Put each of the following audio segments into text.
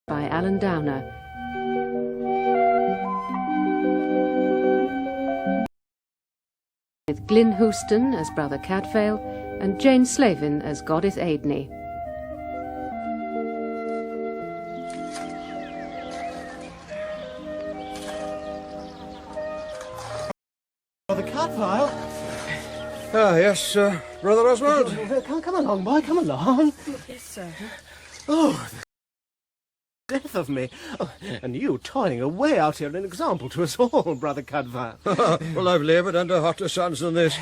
by Alan Dowber. With Glyn Houston as Brother Cadfael and Jane Slavin as Goddess Aidney. Brother Cadfael? Ah, yes, Brother Oswald. Come along, boy, come along. Yes, sir. Oh, the death of me. Oh, and you toiling away out here, an example to us all, Brother Cadfael. Well, I've laboured under hotter suns than this,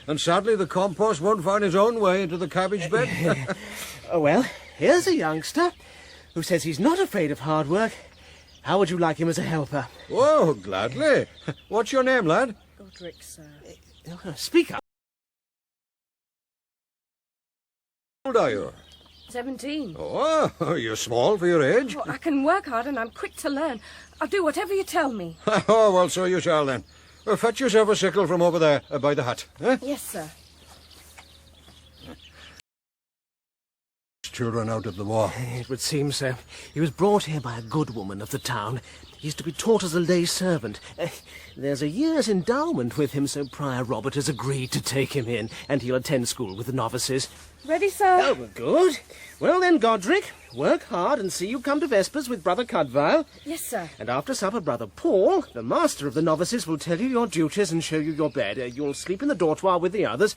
and sadly the compost won't find its own way into the cabbage bed. Well, here's a youngster who says he's not afraid of hard work. How would you like him as a helper? Oh, gladly. What's your name, lad? Godric, sir. Speak up. How old are you? 17. Oh, you're small for your age. Well, I can work hard and I'm quick to learn. I'll do whatever you tell me. Oh, well, so you shall then. Fetch yourself a sickle from over there by the hut. Eh? Yes, sir. Children out of the war. It would seem so. He was brought here by a good woman of the town. He's to be taught as a lay servant. There's a year's endowment with him, so Prior Robert has agreed to take him in, and he'll attend school with the novices. Ready, sir? Oh, good. Well then, Godric, work hard and see you come to Vespers with Brother Cadfael. Yes, sir. And after supper, Brother Paul, the master of the novices, will tell you your duties and show you your bed. You'll sleep in the dortoir with the others.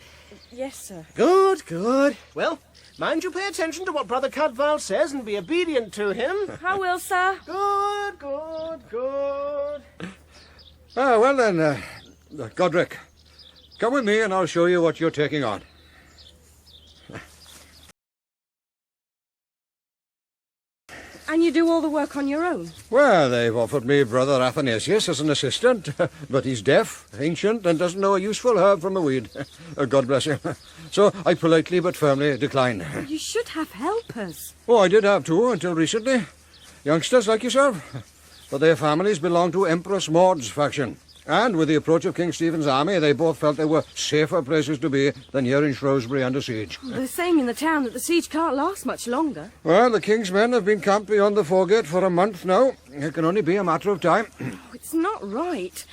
Yes, sir. Good, good. Well, mind you pay attention to what Brother Cadfael says and be obedient to him. I will, sir. Good, good, good. Ah, well then, Godric, come with me and I'll show you what you're taking on. And you do all the work on your own? Well, they've offered me Brother Athanasius as an assistant, but he's deaf, ancient, and doesn't know a useful herb from a weed. God bless him. So I politely but firmly decline. You should have helpers. Oh, I did have two until recently. Youngsters like yourself. But their families belong to Empress Maud's faction. And with the approach of King Stephen's army, they both felt there were safer places to be than here in Shrewsbury under siege. Well, they're saying in the town that the siege can't last much longer. Well, the king's men have been camped beyond the foregate for a month now. It can only be a matter of time. Oh, it's not right.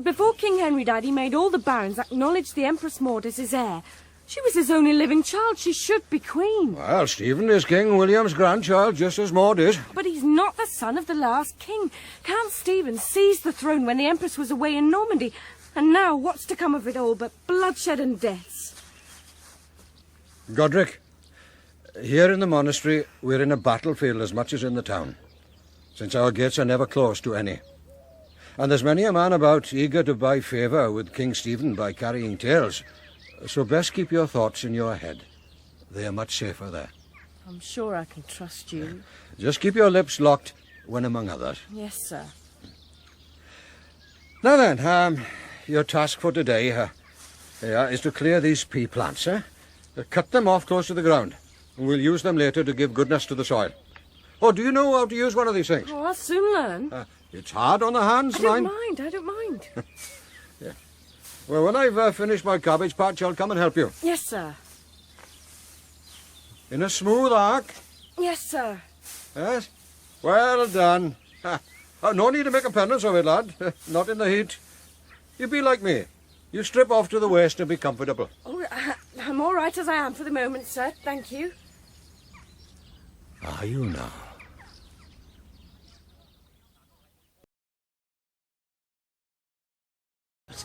Before King Henry died, he made all the barons acknowledge the Empress Maud as his heir. She was his only living child. She should be queen. Well, Stephen is King William's grandchild, just as Maud is. But he's not the son of the last king. Count Stephen seized the throne when the Empress was away in Normandy. And now what's to come of it all but bloodshed and deaths? Godric, here in the monastery, we're in a battlefield as much as in the town, since our gates are never closed to any. And there's many a man about eager to buy favour with King Stephen by carrying tales. So best keep your thoughts in your head. They are much safer there. I'm sure I can trust you. Just keep your lips locked when among others. Yes, sir. Now then, your task for today is to clear these pea plants. Cut them off close to the ground. And we'll use them later to give goodness to the soil. Oh, do you know how to use one of these things? Oh, I'll soon learn. It's hard on the hands, I don't mind. Yeah. Well, when I've finished my cabbage patch, I'll come and help you. Yes, sir. In a smooth arc. Yes, sir. Yes? Well done. No need to make a penance of it, lad. Not in the heat. You be like me. You strip off to the waist and be comfortable. Oh, I'm all right as I am for the moment, sir. Thank you. Are you now?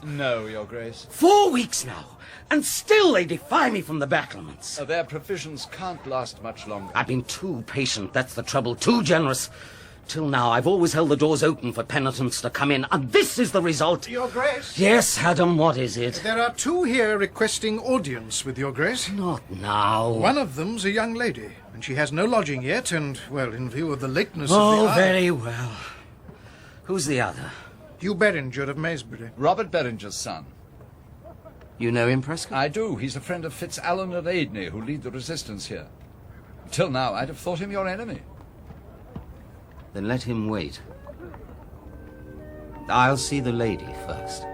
No, Your Grace. 4 weeks now, and still they defy me from the battlements. Their provisions can't last much longer. I've been too patient, that's the trouble, too generous. Till now, I've always held the doors open for penitents to come in, and this is the result. Your Grace? Yes, Adam, what is it? There are two here requesting audience with Your Grace. Not now. One of them's a young lady, and she has no lodging yet, and, well, in view of the lateness of Oh, the hour... very well. Who's the other? Hugh Beringer of Maysbury. Robert Beringer's son. You know him, Prescott? I do. He's a friend of Fitz Alan and Aidney, who lead the resistance here. Till now, I'd have thought him your enemy. Then let him wait. I'll see the lady first.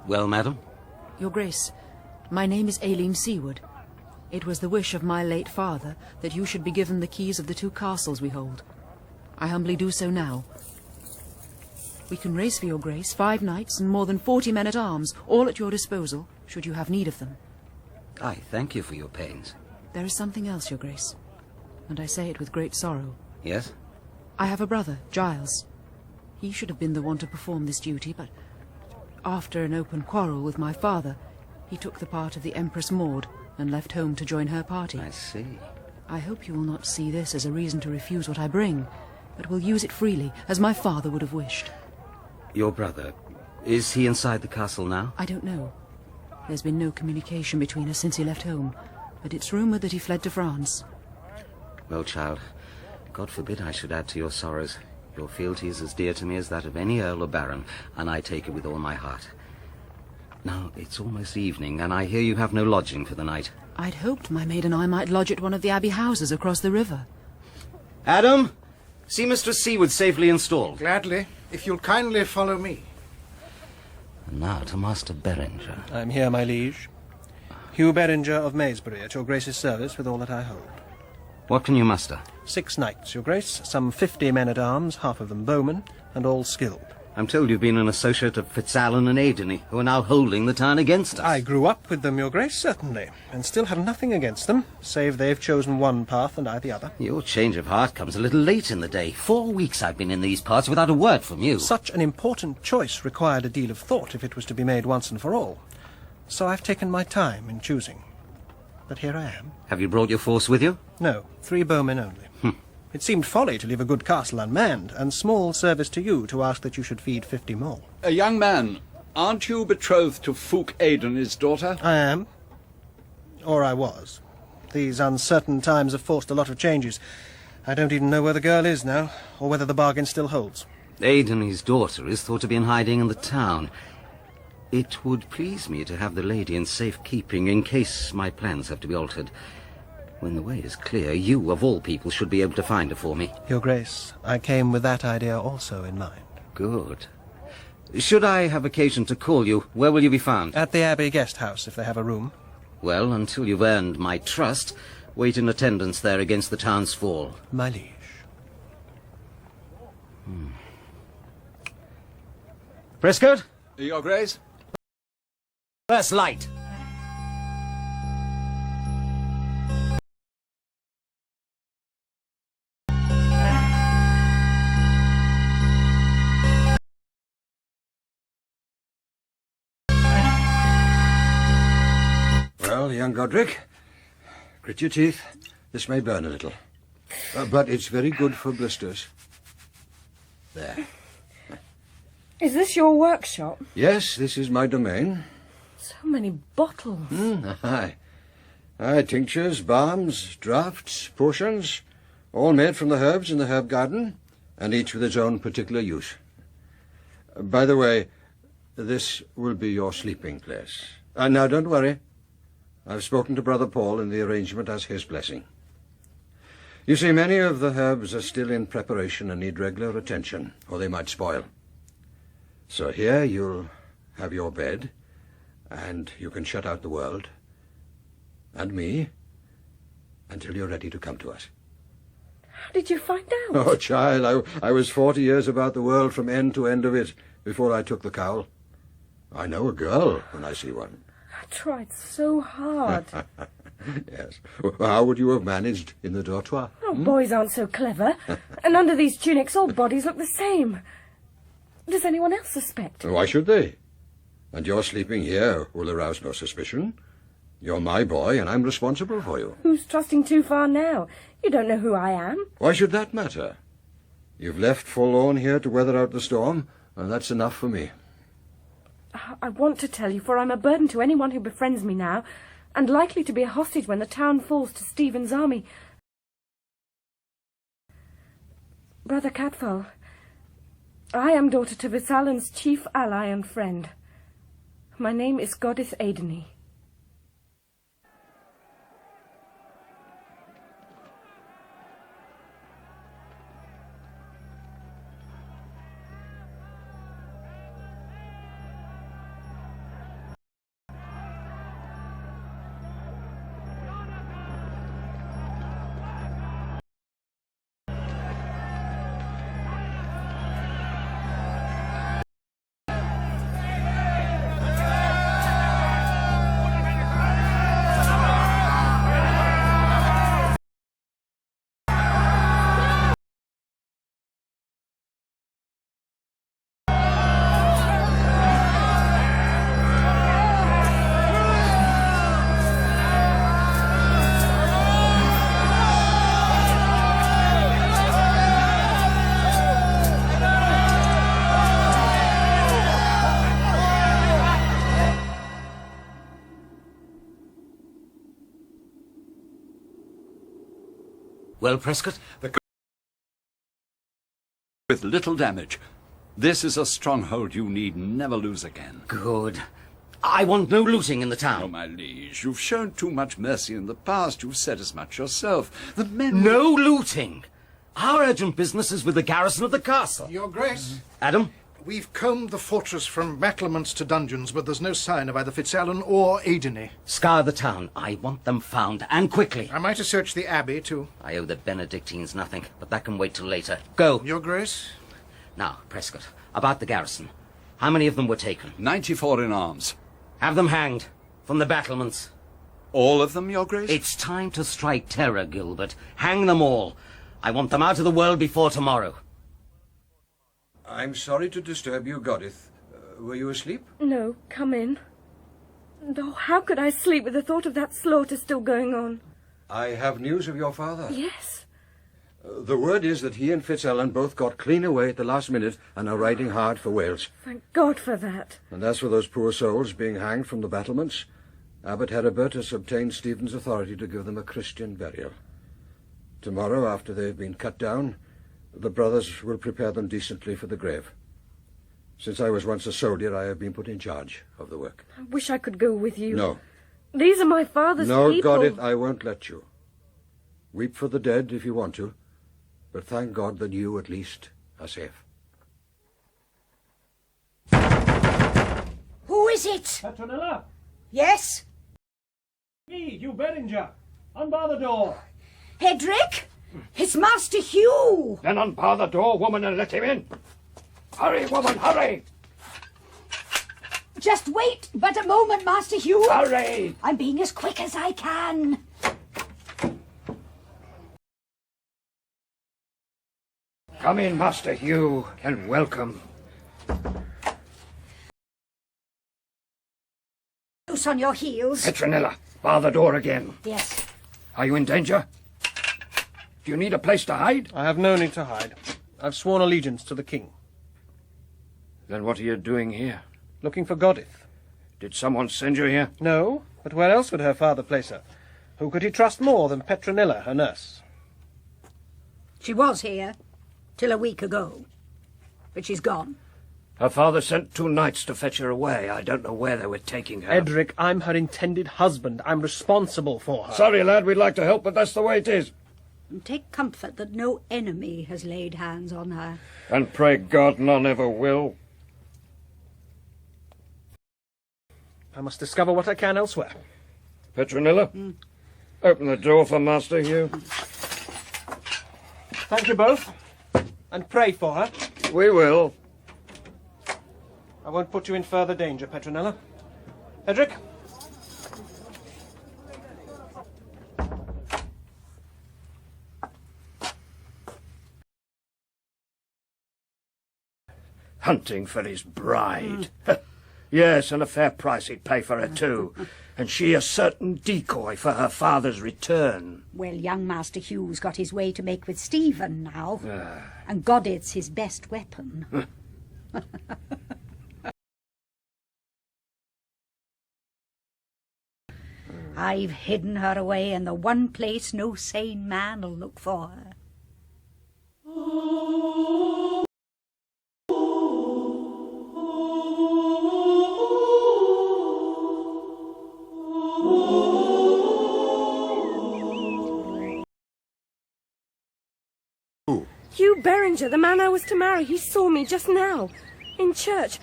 Well, madam? Your Grace, my name is Aileen Seaward. It was the wish of my late father that you should be given the keys of the 2 castles we hold. I humbly do so now. We can raise for your Grace 5 knights and more than 40 men-at-arms, all at your disposal, should you have need of them. I thank you for your pains. There is something else, your Grace, and I say it with great sorrow. Yes? I have a brother, Giles. He should have been the one to perform this duty, but after an open quarrel with my father, he took the part of the Empress Maud and left home to join her party. I see. I hope you will not see this as a reason to refuse what I bring, but will use it freely, as my father would have wished. Your brother, is he inside the castle now? I don't know. There's been no communication between us since he left home, but it's rumoured that he fled to France. Well, child, God forbid I should add to your sorrows. Your fealty is as dear to me as that of any earl or baron, and I take it with all my heart. Now, it's almost evening, and I hear you have no lodging for the night. I'd hoped my maid and I might lodge at one of the Abbey houses across the river. Adam, see Mistress Seaward safely installed. Gladly, if you'll kindly follow me. And now to Master Beringer. I'm here, my liege. Hugh Beringer of Maysbury, at your Grace's service with all that I hold. What can you muster? 6 knights, your Grace, some 50 men-at-arms, half of them bowmen, and all skilled. I'm told you've been an associate of FitzAlan and Aideney, who are now holding the town against us. I grew up with them, your Grace, certainly, and still have nothing against them, save they've chosen one path and I the other. Your change of heart comes a little late in the day. 4 weeks I've been in these parts without a word from you. Such an important choice required a deal of thought if it was to be made once and for all. So I've taken my time in choosing. But here I am. Have you brought your force with you? No, 3 bowmen only. It seemed folly to leave a good castle unmanned, and small service to you to ask that you should feed 50 more. A young man, aren't you betrothed to Fulk Aideney's daughter? I am. Or I was. These uncertain times have forced a lot of changes. I don't even know where the girl is now, or whether the bargain still holds. Aideney's daughter is thought to be in hiding in the town. It would please me to have the lady in safe keeping in case my plans have to be altered. When the way is clear, you, of all people, should be able to find her for me. Your Grace, I came with that idea also in mind. Good. Should I have occasion to call you, where will you be found? At the Abbey guest house, if they have a room. Well, until you've earned my trust, wait in attendance there against the town's fall. My liege. Prescott? Your Grace? First light. Well, young Godric, grit your teeth. This may burn a little. But it's very good for blisters. There. Is this your workshop? Yes, this is my domain. So many bottles. Aye. Tinctures, balms, draughts, potions, all made from the herbs in the herb garden, and each with its own particular use. By the way, this will be your sleeping place. Now, don't worry. I've spoken to Brother Paul, and the arrangement has his blessing. You see, many of the herbs are still in preparation and need regular attention, or they might spoil. So here you'll have your bed, and you can shut out the world, and me, until you're ready to come to us. How did you find out? Oh, child, I was 40 years about the world from end to end of it before I took the cowl. I know a girl when I see one. I tried so hard. Yes. Well, how would you have managed in the dortoir? Oh, boys aren't so clever. And under these tunics, all bodies look the same. Does anyone else suspect? Why should they? And your sleeping here will arouse no suspicion. You're my boy, and I'm responsible for you. Who's trusting too far now? You don't know who I am. Why should that matter? You've left forlorn here to weather out the storm, and that's enough for me. I want to tell you, for I'm a burden to anyone who befriends me now, and likely to be a hostage when the town falls to Stephen's army. Brother Cadfael, I am daughter to FitzAlan's chief ally and friend. My name is Goddess Aideney. Well, Prescott? With little damage. This is a stronghold you need never lose again. Good. I want no looting in the town. Oh, my liege, you've shown too much mercy in the past. You've said as much yourself. The men... No looting. Our urgent business is with the garrison of the castle. Your Grace. Adam? We've combed the fortress from battlements to dungeons, but there's no sign of either FitzAlan or Aideney. Scour the town. I want them found, and quickly. Am I to search the Abbey, too? I owe the Benedictines nothing, but that can wait till later. Go. Your Grace? Now, Prescott, about the garrison. How many of them were taken? 94 in arms. Have them hanged from the battlements. All of them, Your Grace? It's time to strike terror, Gilbert. Hang them all. I want them out of the world before tomorrow. I'm sorry to disturb you, Godith. Were you asleep? No, come in. Oh, how could I sleep with the thought of that slaughter still going on? I have news of your father. Yes. The word is that he and FitzAlan both got clean away at the last minute and are riding hard for Wales. Thank God for that. And as for those poor souls being hanged from the battlements, Abbot Heribert has obtained Stephen's authority to give them a Christian burial. Tomorrow, after they've been cut down, the brothers will prepare them decently for the grave. Since I was once a soldier, I have been put in charge of the work. I wish I could go with you. No. These are my father's No, people. Godith, I won't let you. Weep for the dead if you want to, but thank God that you, at least, are safe. Who is it? Petronilla? Yes? Me, Hugh Beringer. Unbar the door. Hedrick? It's Master Hugh. Then unbar the door, woman, and let him in. Hurry, woman, hurry. Just wait but a moment, Master Hugh. Hurry. I'm being as quick as I can. Come in, Master Hugh, and welcome. Loose on your heels. Petronilla, bar the door again. Yes. Are you in danger? Do you need a place to hide? I have no need to hide. I've sworn allegiance to the king. Then what are you doing here? Looking for Godith. Did someone send you here? No, but where else would her father place her? Who could he trust more than Petronilla, her nurse? She was here till a week ago, but she's gone. Her father sent 2 knights to fetch her away. I don't know where they were taking her. Edric, I'm her intended husband. I'm responsible for her. Sorry, lad, we'd like to help, but that's the way it is. And take comfort that no enemy has laid hands on her. And pray God none ever will. I must discover what I can elsewhere. Petronilla, open the door for Master Hugh. Thank you both. And pray for her. We will. I won't put you in further danger, Petronilla. Edric? Hunting for his bride. Yes, and a fair price he'd pay for her too. And she a certain decoy for her father's return. Well, young Master Hugh's got his way to make with Stephen now. And Godith's his best weapon. I've hidden her away in the one place no sane man'll look for her. Hugh Beringer, the man I was to marry, he saw me just now, in church.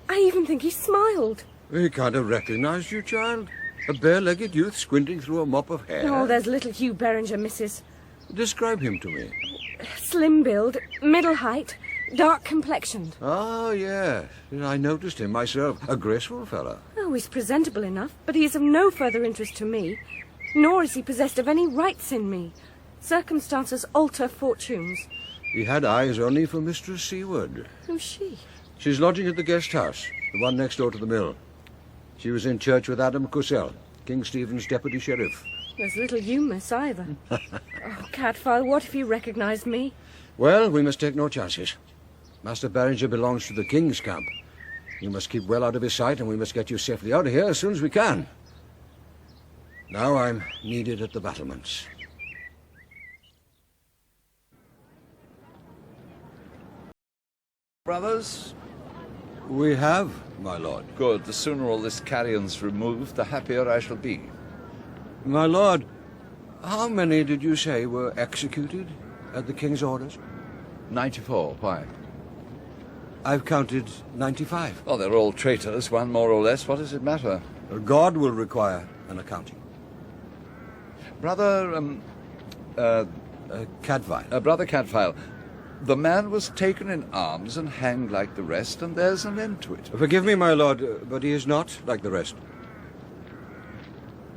I even think he smiled. He can't have recognized you, child. A bare-legged youth squinting through a mop of hair. Oh, there's little Hugh Beringer, missus. Describe him to me. Slim build, middle height, dark complexioned. Ah, yes. I noticed him myself. A graceful fellow. Oh, he's presentable enough, but he is of no further interest to me. Nor is he possessed of any rights in me. Circumstances alter fortunes. He had eyes only for Mistress Seward. Who's she? She's lodging at the guest house, the one next door to the mill. She was in church with Adam Cussell, King Stephen's deputy sheriff. There's little you miss either. Oh, Cadfael, what if he recognised me? Well, we must take no chances. Master Beringer belongs to the king's camp. You must keep well out of his sight, and we must get you safely out of here as soon as we can. Now I'm needed at the battlements. Brothers? We have, my lord. Good. The sooner all this carrion's removed, the happier I shall be. My lord, how many did you say were executed at the king's orders? 94. Why? I've counted 95. Oh, they're all traitors, one more or less. What does it matter? God will require an accounting. Brother, Cadfael. Brother Cadfael, the man was taken in arms and hanged like the rest, and there's an end to it. Forgive me, my lord, but he is not like the rest.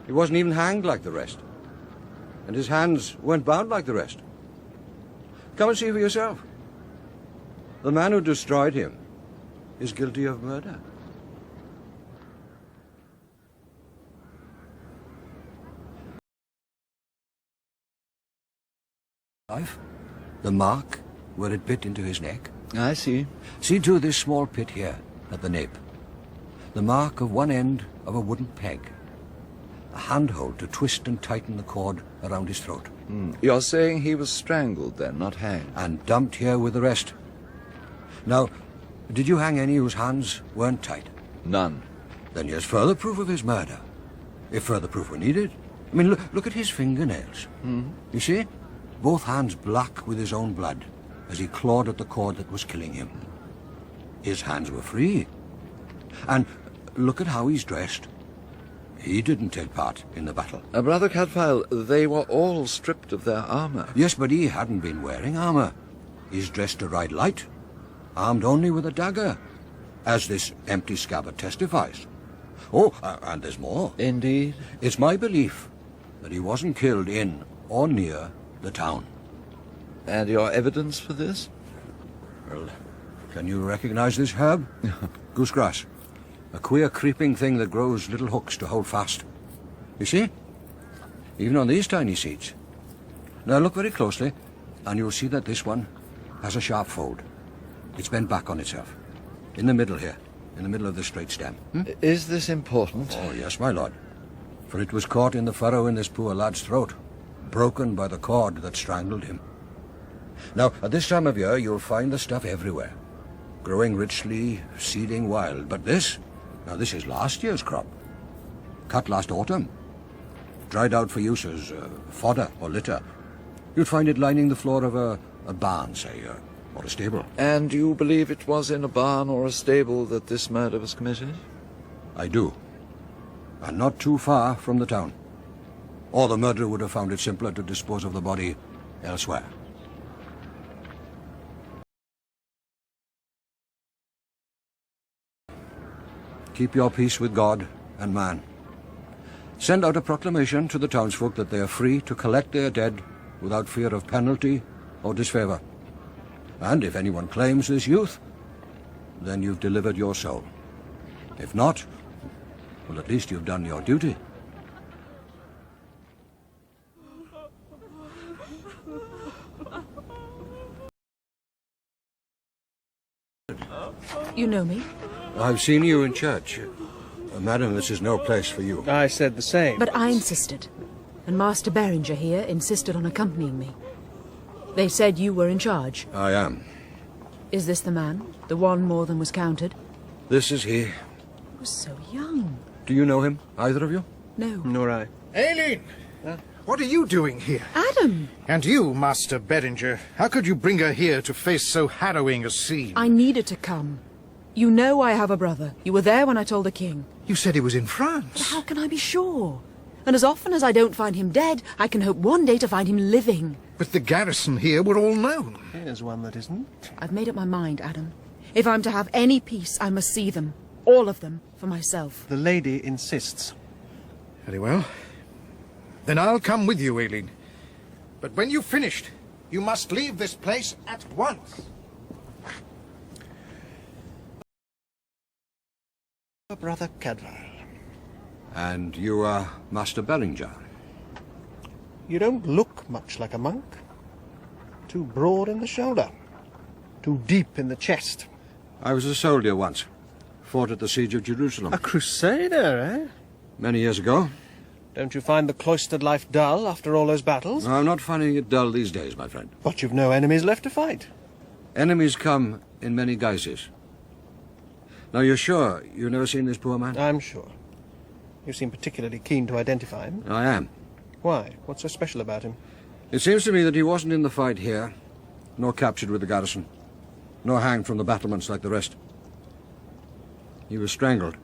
He wasn't even hanged like the rest. And his hands weren't bound like the rest. Come and see for yourself. The man who destroyed him is guilty of murder. Life? The mark where it bit into his neck? I see. See to this small pit here, at the nape. The mark of one end of a wooden peg. A handhold to twist and tighten the cord around his throat. You're saying he was strangled then, not hanged? And dumped here with the rest. Now, did you hang any whose hands weren't tied? None. Then here's further proof of his murder, if further proof were needed. I mean, look at his fingernails. You see? Both hands black with his own blood, as he clawed at the cord that was killing him. His hands were free. And look at how he's dressed. He didn't take part in the battle. Brother Cadfael, they were all stripped of their armor. Yes, but he hadn't been wearing armor. He's dressed to ride light, armed only with a dagger, as this empty scabbard testifies. Oh, and there's more. Indeed? It's my belief that he wasn't killed in or near the town. And your evidence for this? Well, can you recognize this herb? Goosegrass. A queer creeping thing that grows little hooks to hold fast. You see? Even on these tiny seeds. Now look very closely, and you'll see that this one has a sharp fold. It's bent back on itself. In the middle here, in the middle of the straight stem. Is this important? Oh, yes, my lord. For it was caught in the furrow in this poor lad's throat, broken by the cord that strangled him. Now, at this time of year, you'll find the stuff everywhere, growing richly, seeding wild. But this is last year's crop, cut last autumn, dried out for use as fodder or litter. You'd find it lining the floor of a barn, say, or a stable. And you believe it was in a barn or a stable that this murder was committed? I do. And not too far from the town. Or the murderer would have found it simpler to dispose of the body elsewhere. Keep your peace with God and man. Send out a proclamation to the townsfolk that they are free to collect their dead without fear of penalty or disfavour. And if anyone claims this youth, then you've delivered your soul. If not, well, at least you've done your duty. You know me? I've seen you in church. Madam, this is no place for you. I said the same. But I insisted, and Master Beringer here insisted on accompanying me. They said you were in charge. I am. Is this the man? The one more than was counted? This is he. He was so young. Do you know him, either of you? No. Nor I. Aileen! What are you doing here? Adam! And you, Master Beringer, how could you bring her here to face so harrowing a scene? I needed to come. You know I have a brother. You were there when I told the king. You said he was in But France. how can I be sure? And as often as I don't find him dead, I can hope one day to find him living. But the garrison here were all known. Here's one that isn't. I've made up my mind, Adam. If I'm to have any peace, I must see them. All of them, for myself. The lady insists. Very well. Then I'll come with you, Aileen. But when you've finished, you must leave this place at once. Brother Cadfael. And you are Master Beringer. You don't look much like a monk. Too broad in the shoulder. Too deep in the chest. I was a soldier once. Fought at the siege of Jerusalem. A crusader, eh? Many years ago. Don't you find the cloistered life dull after all those battles? I'm not finding it dull these days, my friend. But you've no enemies left to fight. Enemies come in many guises. Now, you're sure you've never seen this poor man? I'm sure. You seem particularly keen to identify him. I am. Why? What's so special about him? It seems to me that he wasn't in the fight here, nor captured with the garrison, nor hanged from the battlements like the rest. He was strangled.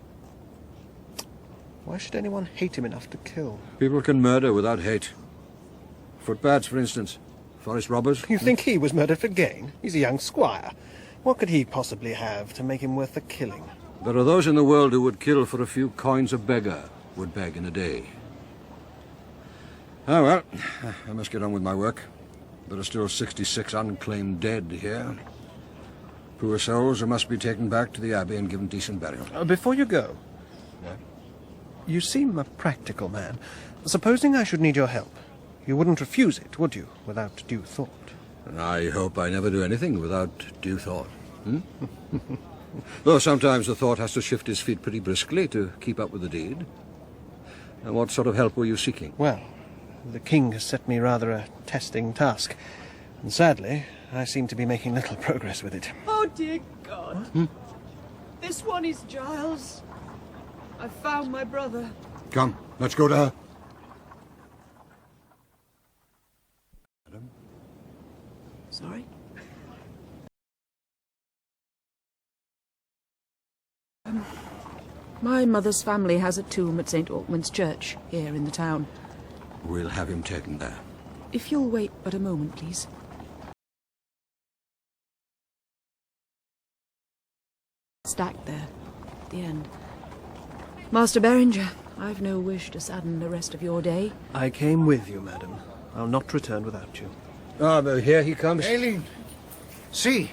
Why should anyone hate him enough to kill? People can murder without hate. Footpads, for instance. Forest robbers. You think he was murdered for gain? He's a young squire. What could he possibly have to make him worth the killing? There are those in the world who would kill for a few coins a beggar would beg in a day. Ah, well, I must get on with my work. There are still 66 unclaimed dead here. Poor souls who must be taken back to the Abbey and given decent burial. Before you go, Yeah? you seem a practical man. Supposing I should need your help, you wouldn't refuse it, would you, without due thought? I hope I never do anything without due thought. Though sometimes the thought has to shift his feet pretty briskly to keep up with the deed. And what sort of help were you seeking? Well, the king has set me rather a testing task, and sadly, I seem to be making little progress with it. Oh, dear God. This one is Giles. I found my brother. Come, let's go to her. Sorry? My mother's family has a tomb at St. Altman's Church, here in the town. We'll have him taken there. If you'll wait but a moment, please. Stacked there, at the end. Master Beringer, I've no wish to sadden the rest of your day. I came with you, madam. I'll not return without you. Ah, but here he comes. Aileen, see.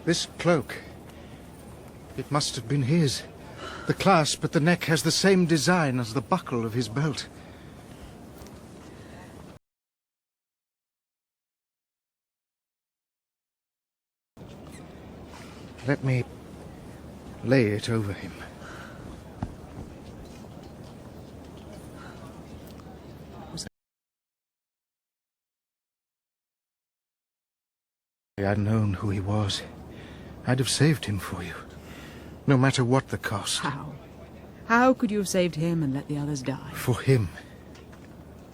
This cloak. It must have been his. The clasp at the neck has the same design as the buckle of his belt. Let me lay it over him. If I'd known who he was, I'd have saved him for you, no matter what the cost. How? How could you have saved him and let the others die? For him,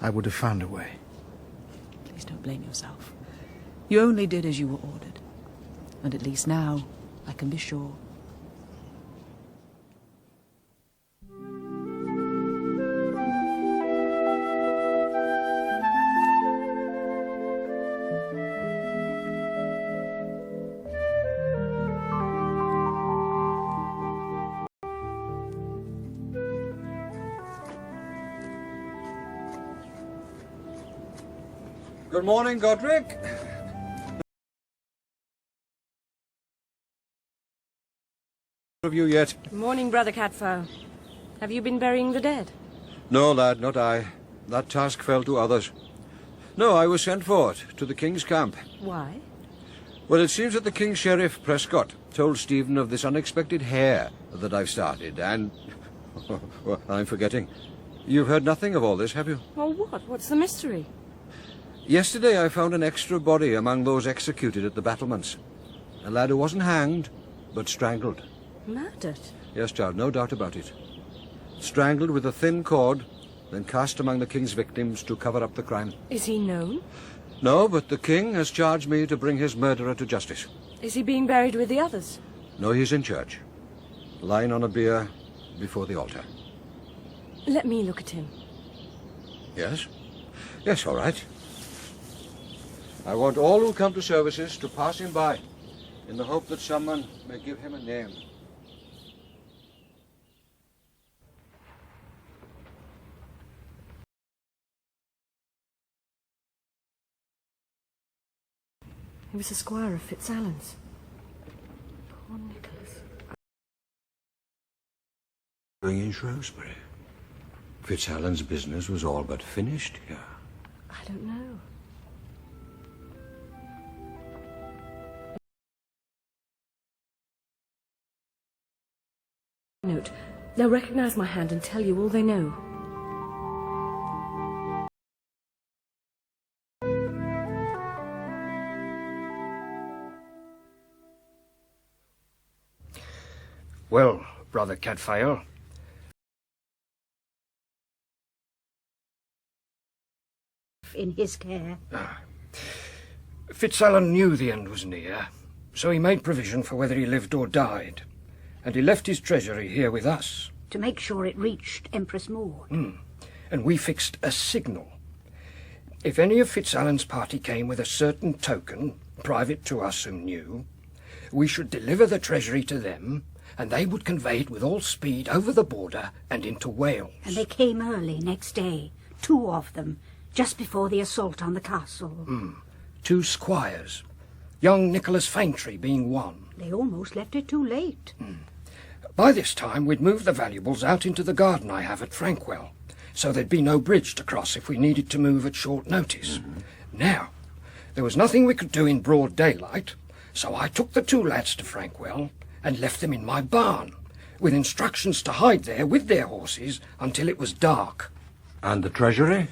I would have found a way. Please don't blame yourself. You only did as you were ordered. And at least now, I can be sure. Good morning, Godric. Have you yet? Morning, Brother Cadfael. Have you been burying the dead? No, lad, not I. That task fell to others. No, I was sent for it, to the King's camp. Why? Well, it seems that the King's Sheriff, Prescott, told Stephen of this unexpected hare that I've started, and... well, I'm forgetting. You've heard nothing of all this, have you? Well, what? What's the mystery? Yesterday I found an extra body among those executed at the battlements. A lad who wasn't hanged, but strangled. Murdered? Yes, child, no doubt about it. Strangled with a thin cord, then cast among the King's victims to cover up the crime. Is he known? No, but the King has charged me to bring his murderer to justice. Is he being buried with the others? No, he's in church, lying on a bier before the altar. Let me look at him. Yes? Yes, all right. I want all who come to services to pass him by, in the hope that someone may give him a name. He was a squire of Fitzallen's. Poor Nicholas. In Shrewsbury. Fitzallen's business was all but finished here. I don't know. Note. They'll recognize my hand and tell you all they know. Well, Brother Cadfael, in his care. Fitzalan knew the end was near, so he made provision for whether he lived or died, and he left his treasury here with us. To make sure it reached Empress Maud. And we fixed a signal. If any of Fitzalan's party came with a certain token, private to us who knew, we should deliver the treasury to them, and they would convey it with all speed over the border and into Wales. And they came early next day, 2 of them, just before the assault on the castle. 2 squires, young Nicholas Faintree being one. They almost left it too late. By this time we'd moved the valuables out into the garden I have at Frankwell, so there'd be no bridge to cross if we needed to move at short notice. Now, there was nothing we could do in broad daylight, so I took the 2 lads to Frankwell and left them in my barn, with instructions to hide there with their horses until it was dark. And the treasury?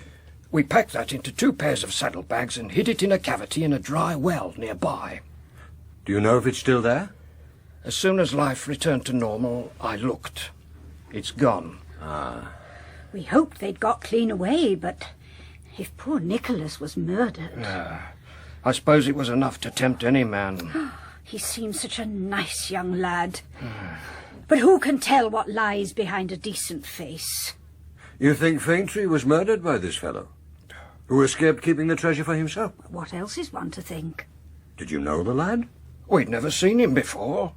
We packed that into 2 pairs of saddlebags and hid it in a cavity in a dry well nearby. Do you know if it's still there? As soon as life returned to normal, I looked. It's gone. We hoped they'd got clean away, but if poor Nicholas was murdered... I suppose it was enough to tempt any man. He seems such a nice young lad. But who can tell what lies behind a decent face? You think Faintree was murdered by this fellow, who escaped keeping the treasure for himself? What else is one to think? Did you know the lad? We'd never seen him before.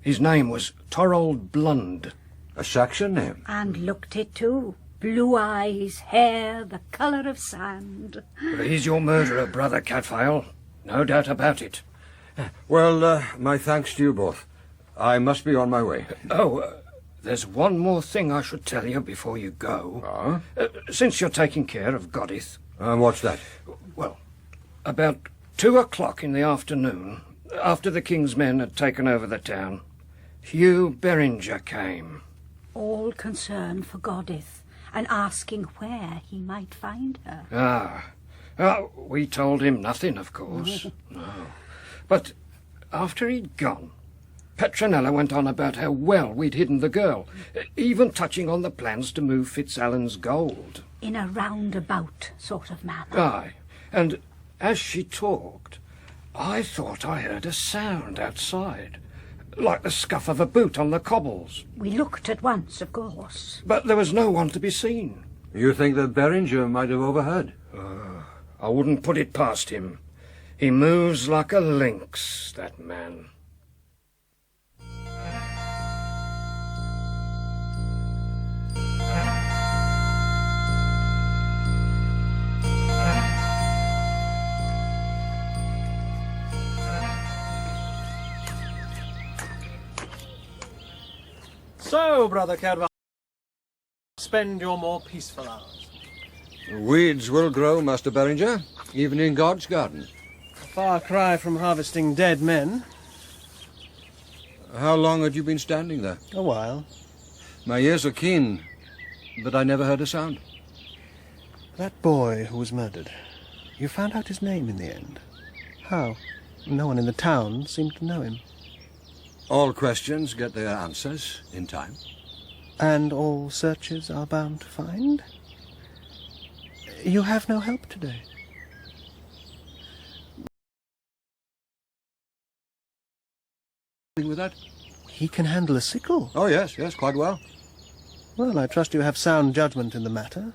His name was Thorold Blund. A Saxon name? And looked it too. Blue eyes, hair, the colour of sand. He's your murderer, Brother Cadfael. No doubt about it. Well, my thanks to you both. I must be on my way. There's one more thing I should tell you before you go. Since you're taking care of Godith. What's that? Well, about 2 o'clock in the afternoon, after the king's men had taken over the town, Hugh Beringer came. All concerned for Godith, and asking where he might find her. We told him nothing, of course. No. But after he'd gone, Petronella went on about how well we'd hidden the girl, even touching on the plans to move Fitzalan's gold. In a roundabout sort of manner. Aye, and as she talked, I thought I heard a sound outside, like the scuff of a boot on the cobbles. We looked at once, of course. But there was no one to be seen. You think that Beringer might have overheard? I wouldn't put it past him. He moves like a lynx, that man. So, Brother Cadfael, spend your more peaceful hours. Weeds will grow, Master Beringer, even in God's garden. A far cry from harvesting dead men. How long had you been standing there? A while. My ears are keen, but I never heard a sound. That boy who was murdered, you found out his name in the end. How? No one in the town seemed to know him. All questions get their answers in time. And all searches are bound to find? You have no help today. With that? He can handle a sickle. Oh, yes, quite well. Well, I trust you have sound judgment in the matter.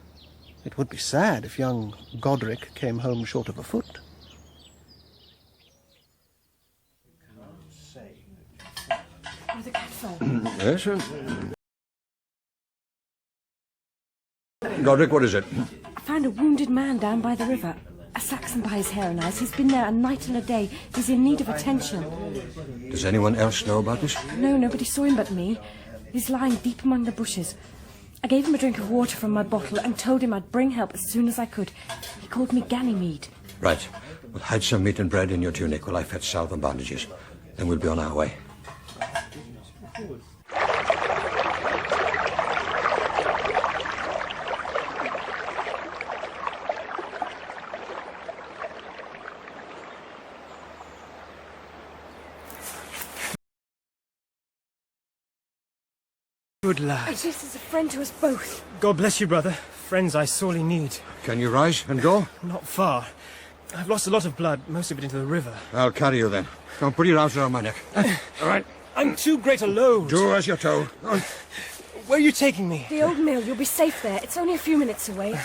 It would be sad if young Godric came home short of a foot. Brother Cadfael. Yes, sir. Godric, what is it? I found a wounded man down by the river. A Saxon by his hair and eyes. He's been there a night and a day. He's in need of attention. Does anyone else know about this? No, nobody saw him but me. He's lying deep among the bushes. I gave him a drink of water from my bottle and told him I'd bring help as soon as I could. He called me Ganymede. Right. Well, hide some meat and bread in your tunic while I fetch salve and bandages. Then we'll be on our way. Good lad. It is as a friend to us both. God bless you, brother. Friends I sorely need. Can you rise and go? Not far. I've lost a lot of blood, most of it into the river. I'll carry you then. Come, put your arms around my neck. All right. I'm too great a load. Do as you're told. Where are you taking me? The old mill. You'll be safe there. It's only a few minutes away.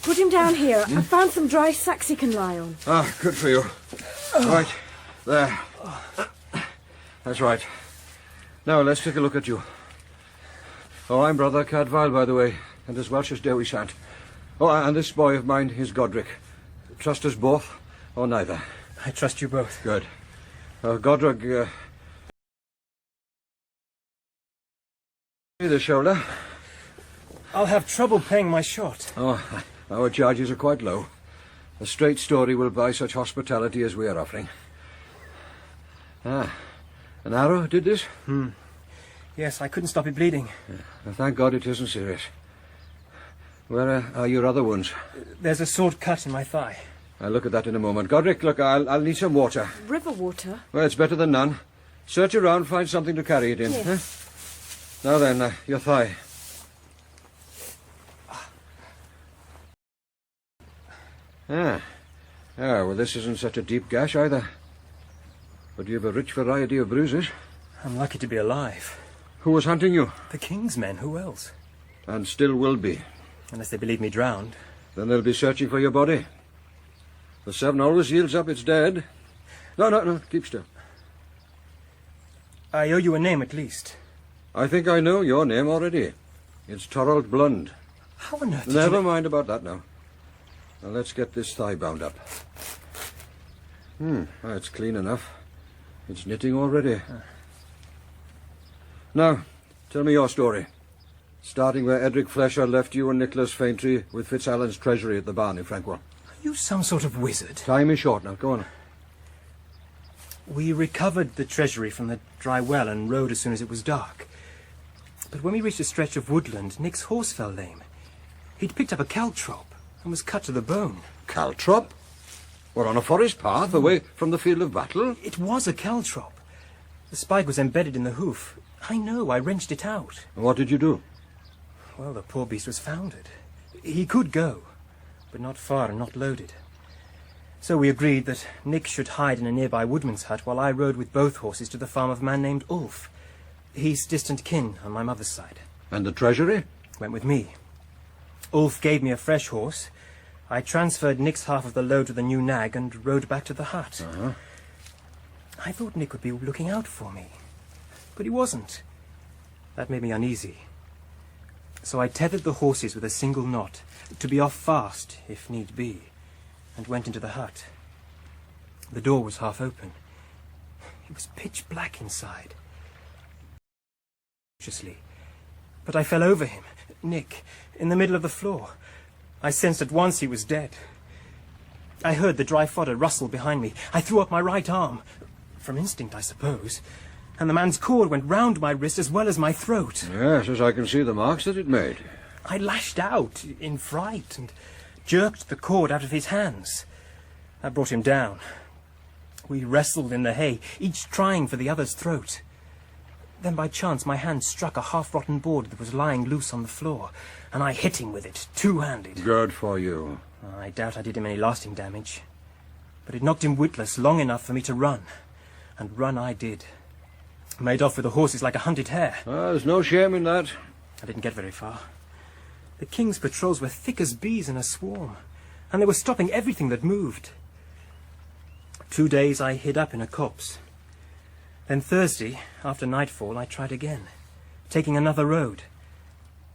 Put him down here. I found some dry sacks he can lie on. Ah, good for you. Right, there. That's right. Now, let's take a look at you. Oh, I'm Brother Cadfael, by the way, and as Welsh as dare we shan't. Oh, and this boy of mine is Godric. Trust us both, or neither? I trust you both. Good. Godric, the shoulder. I'll have trouble paying my shot. Oh, our charges are quite low. A straight story will buy such hospitality as we are offering. Ah, an arrow did this? Yes, I couldn't stop it bleeding. Well, thank God it isn't serious. Where are your other wounds? There's a sword cut in my thigh. I'll look at that in a moment. Godric, look, I'll need some water. River water? Well, it's better than none. Search around, find something to carry it in. Yes. Now then, your thigh. Ah, well, this isn't such a deep gash either. But you have a rich variety of bruises. I'm lucky to be alive. Who was hunting you? The king's men, who else? And still will be. Unless they believe me drowned. Then they'll be searching for your body. The Severn always yields up its dead. No, keep still. I owe you a name at least. I think I know your name already. It's Torald Blund. How on earth did Never you... mind about that now. Now let's get this thigh bound up. It's clean enough. It's knitting already. Now, tell me your story. Starting where Edric Flesher left you and Nicholas Faintree with FitzAlan's treasury at the barn in Frankwell. Are you some sort of wizard? Time is short now. Go on. We recovered the treasury from the dry well and rode as soon as it was dark. But when we reached a stretch of woodland, Nick's horse fell lame. He'd picked up a caltrop and was cut to the bone. Caltrop? We're on a forest path away from the field of battle? It was a caltrop. The spike was embedded in the hoof. I know, I wrenched it out. What did you do? Well, the poor beast was foundered. He could go, but not far and not loaded. So we agreed that Nick should hide in a nearby woodman's hut while I rode with both horses to the farm of a man named Ulf. He's distant kin on my mother's side. And the treasury? Went with me. Ulf gave me a fresh horse. I transferred Nick's half of the load to the new nag and rode back to the hut. I thought Nick would be looking out for me, but he wasn't. That made me uneasy. So I tethered the horses with a single knot, to be off fast, if need be, and went into the hut. The door was half open. It was pitch black inside. But I fell over him, Nick, in the middle of the floor. I sensed at once he was dead. I heard the dry fodder rustle behind me. I threw up my right arm, from instinct, I suppose, and the man's cord went round my wrist as well as my throat. Yes, as I can see the marks that it made. I lashed out in fright and jerked the cord out of his hands. I brought him down. We wrestled in the hay, each trying for the other's throat. Then by chance my hand struck a half-rotten board that was lying loose on the floor, and I hit him with it, two-handed. Good for you. I doubt I did him any lasting damage. But it knocked him witless long enough for me to run. And run I did. Made off with the horses like a hunted hare. There's no shame in that. I didn't get very far. The king's patrols were thick as bees in a swarm, and they were stopping everything that moved. 2 days I hid up in a copse. Then Thursday, after nightfall, I tried again, taking another road.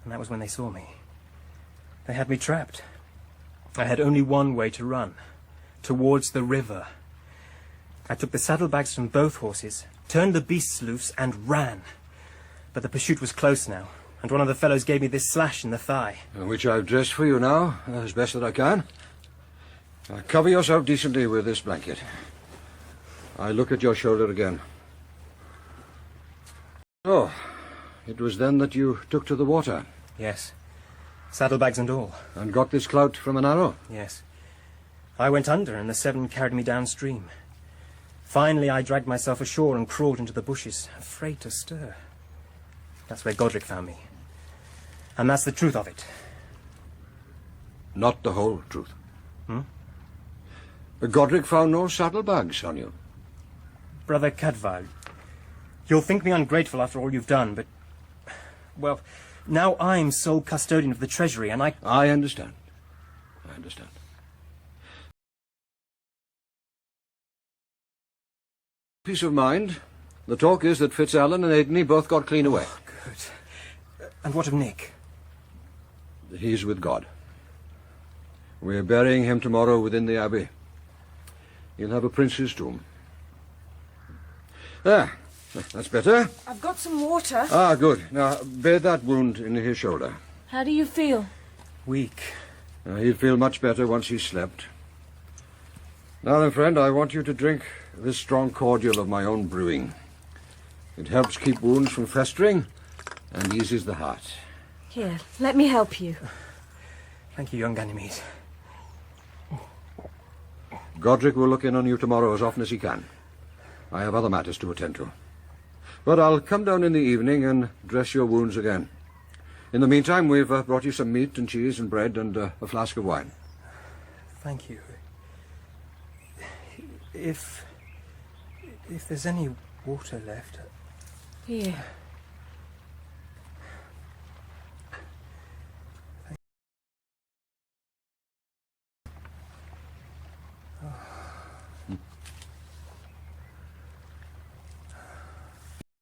And that was when they saw me. They had me trapped. I had only one way to run, towards the river. I took the saddlebags from both horses, turned the beasts loose, and ran. But the pursuit was close now, and one of the fellows gave me this slash in the thigh. Which I've dressed for you now, as best that I can. Cover yourself decently with this blanket. I look at your shoulder again. Oh, it was then that you took to the water. Yes. Saddlebags and all. And got this clout from an arrow? Yes. I went under, and the 7 carried me downstream. Finally, I dragged myself ashore and crawled into the bushes, afraid to stir. That's where Godric found me. And that's the truth of it. Not the whole truth. Godric found no saddlebags on you. Brother Cadfael, you'll think me ungrateful after all you've done, but... well, now I'm sole custodian of the treasury, and I understand. I understand. Peace of mind. The talk is that FitzAlan and Adeney both got clean away. Oh, good. And what of Nick? He's with God. We're burying him tomorrow within the Abbey. He'll have a prince's tomb. There. That's better. I've got some water. Ah, good. Now, bathe that wound in his shoulder. How do you feel? Weak. He'll feel much better once he's slept. Now then, friend, I want you to drink this strong cordial of my own brewing. It helps keep wounds from festering and eases the heart. Here, let me help you. Thank you, young Ganymede. Godric will look in on you tomorrow as often as he can. I have other matters to attend to. But I'll come down in the evening and dress your wounds again. In the meantime, we've brought you some meat and cheese and bread and a flask of wine. Thank you. If there's any water left... Here.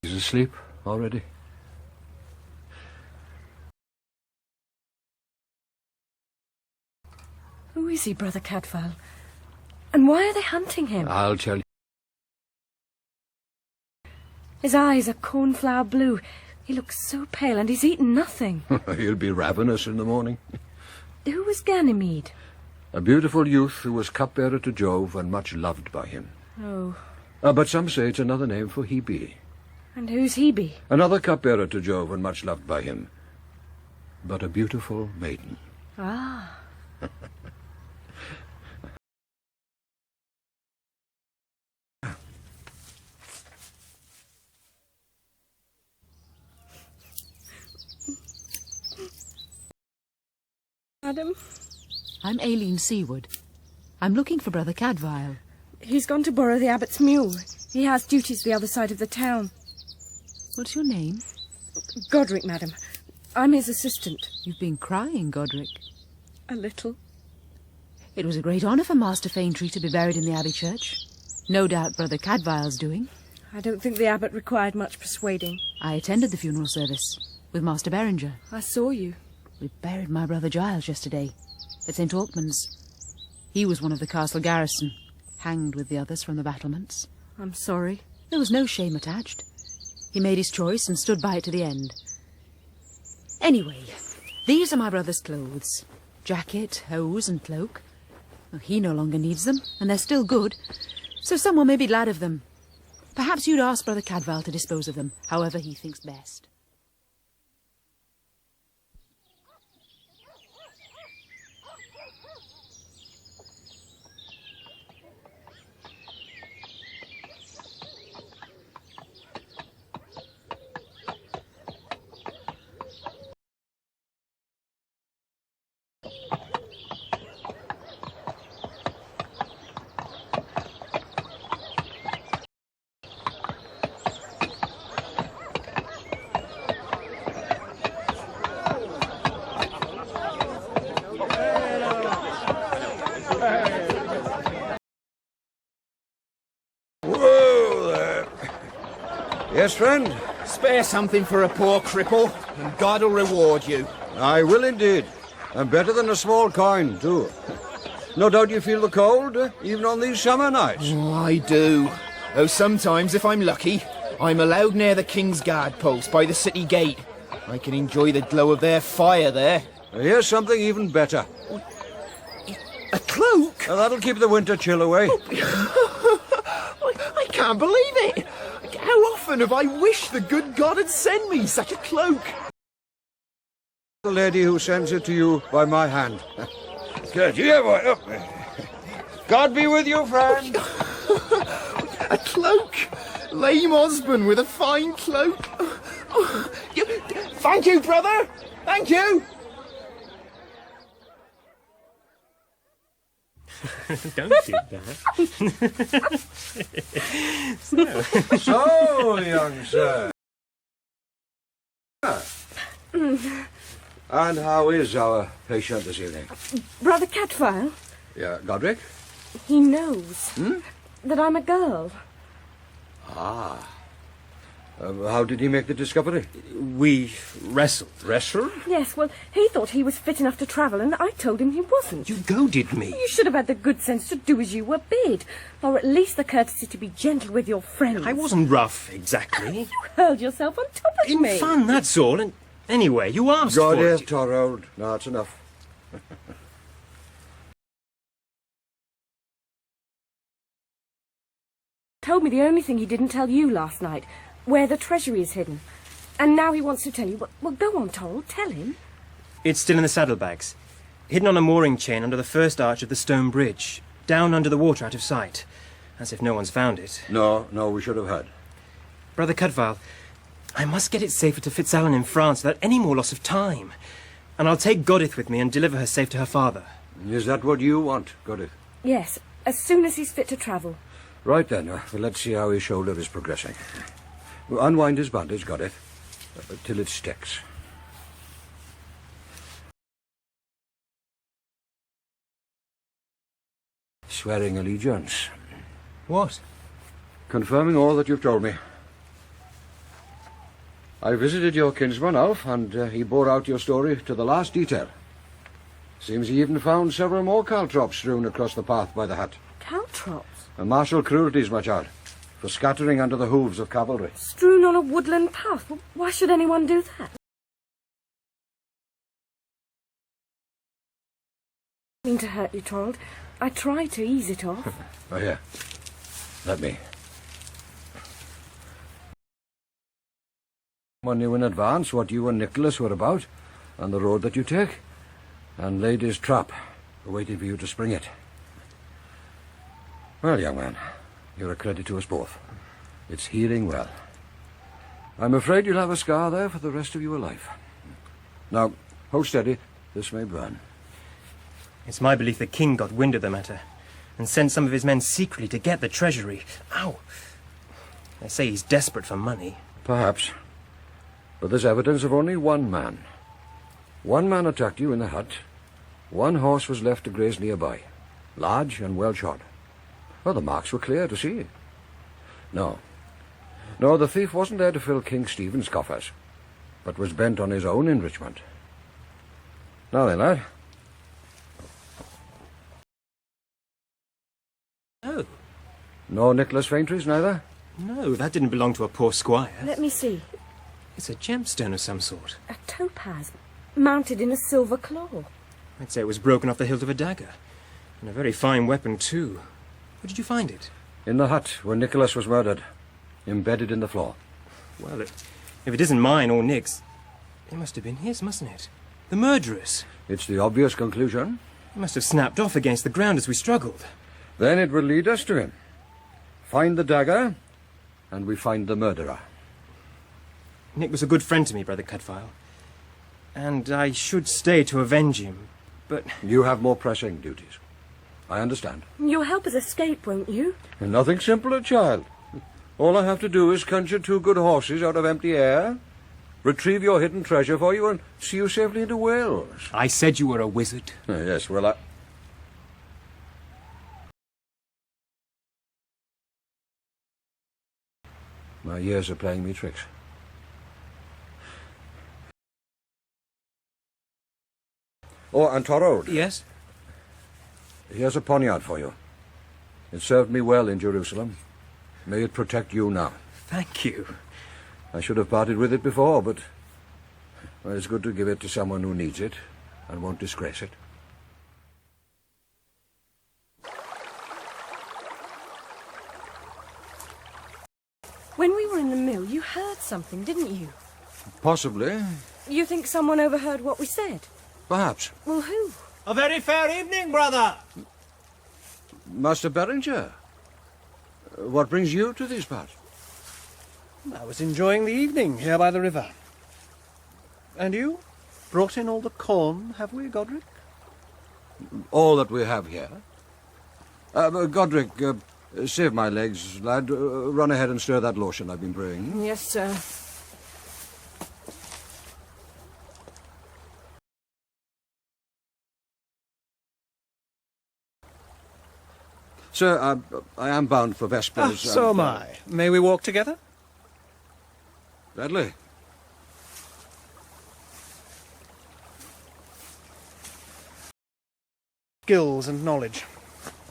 He's asleep already. Who is he, Brother Cadfael? And why are they hunting him? I'll tell you. His eyes are cornflower blue. He looks so pale, and he's eaten nothing. He'll be ravenous in the morning. Who was Ganymede? A beautiful youth who was cupbearer to Jove and much loved by him. Oh. But some say it's another name for Hebe. And who's Hebe? Another cupbearer to Jove and much loved by him. But a beautiful maiden. Ah. Madam? I'm Aileen Seawood. I'm looking for Brother Cadfael. He's gone to borrow the abbot's mule. He has duties the other side of the town. What's your name? Godric, madam. I'm his assistant. You've been crying, Godric. A little. It was a great honour for Master Faintree to be buried in the Abbey church. No doubt Brother Cadfael's doing. I don't think the abbot required much persuading. I attended the funeral service with Master Beringer. I saw you. We buried my brother Giles yesterday at St. Alkmund's. He was one of the castle garrison, hanged with the others from the battlements. I'm sorry. There was no shame attached. He made his choice and stood by it to the end. Anyway, these are my brother's clothes. Jacket, hose and cloak. Well, he no longer needs them, and they're still good, so someone may be glad of them. Perhaps you'd ask Brother Cadfael to dispose of them, however he thinks best. Yes, friend? Spare something for a poor cripple, and God will reward you. I will indeed. And better than a small coin, too. No doubt you feel the cold, even on these summer nights. Oh, I do. Though sometimes, if I'm lucky, I'm allowed near the King's Guard post by the city gate. I can enjoy the glow of their fire there. Here's something even better. A cloak? That'll keep the winter chill away. I can't believe it. How often have I wished the good God had sent me such a cloak? The lady who sends it to you by my hand. Good, here, boy. Up. God be with you, friend. A cloak! Lame Osborne with a fine cloak. Thank you, brother! Thank you! Don't do that. So, young sir. And how is our patient this evening? Brother Cadfael, Yeah, Godric? he knows that I'm a girl. Ah. How did he make the discovery? We wrestled. Wrestled? Yes, well, he thought he was fit enough to travel, and I told him he wasn't. You goaded me. You should have had the good sense to do as you were bid, or at least the courtesy to be gentle with your friends. I wasn't rough, exactly. You hurled yourself on top of me. In fun, that's all. And anyway, you asked God for is it. Torrold. No, that's enough. Told me the only thing he didn't tell you last night, where the treasury is hidden. And now he wants to tell you. Well, go on, Torrold, tell him. It's still in the saddlebags, hidden on a mooring chain under the first arch of the stone bridge, down under the water out of sight, as if no one's found it. No, we should have had. Brother Cadfael, I must get it safer to Fitzalan in France without any more loss of time. And I'll take Godith with me and deliver her safe to her father. Is that what you want, Godith? Yes, as soon as he's fit to travel. Right then, well, let's see how his shoulder is progressing. We'll unwind his bandage, Godith, till it sticks. Swearing allegiance. What? Confirming all that you've told me. I visited your kinsman, Alf, and he bore out your story to the last detail. Seems he even found several more caltrops strewn across the path by the hut. Caltrops? Martial cruelties, my child, for scattering under the hooves of cavalry. Strewn on a woodland path? Well, why should anyone do that? I didn't mean to hurt you, Torald. I tried to ease it off. Oh, here. Let me. One knew in advance what you and Nicholas were about, and the road that you take, and laid his trap, waiting for you to spring it. Well, young man, you're a credit to us both. It's healing well. I'm afraid you'll have a scar there for the rest of your life. Now, hold steady. This may burn. It's my belief the king got wind of the matter and sent some of his men secretly to get the treasury. Ow! They say he's desperate for money. Perhaps. But there's evidence of only one man. One man attacked you in the hut. One horse was left to graze nearby, large and well shod. Well, the marks were clear to see. No, the thief wasn't there to fill King Stephen's coffers, but was bent on his own enrichment. Now then, lad. Oh. No Nicholas Faintries, neither? No, that didn't belong to a poor squire. Let me see. It's a gemstone of some sort. A topaz, mounted in a silver claw. I'd say it was broken off the hilt of a dagger. And a very fine weapon, too. Where did you find it? In the hut where Nicholas was murdered, embedded in the floor. Well, if it isn't mine or Nick's, it must have been his, mustn't it? The murderer's. It's the obvious conclusion. It must have snapped off against the ground as we struggled. Then it will lead us to him. Find the dagger, and we find the murderer. Nick was a good friend to me, Brother Cadfael. And I should stay to avenge him, but... You have more pressing duties. I understand. You'll help us escape, won't you? Nothing simpler, child. All I have to do is conjure 2 good horses out of empty air, retrieve your hidden treasure for you, and see you safely into Wales. I said you were a wizard. Yes, well, my years are playing me tricks. Oh, and Torrold. Yes? Here's a poniard for you. It served me well in Jerusalem. May it protect you now. Thank you. I should have parted with it before, but well, it's good to give it to someone who needs it and won't disgrace it. When we were in the mill, you heard something, didn't you? Possibly. You think someone overheard what we said? Perhaps. Well, who? A very fair evening, brother. Master Beringer. What brings you to these parts? I was enjoying the evening here by the river. And you? Brought in all the corn, have we, Godric? All that we have here. Godric, save my legs, lad. Run ahead and stir that lotion I've been brewing. Yes, sir. Sir, I am bound for Vespers. So am I. May we walk together? Gladly. Skills and knowledge.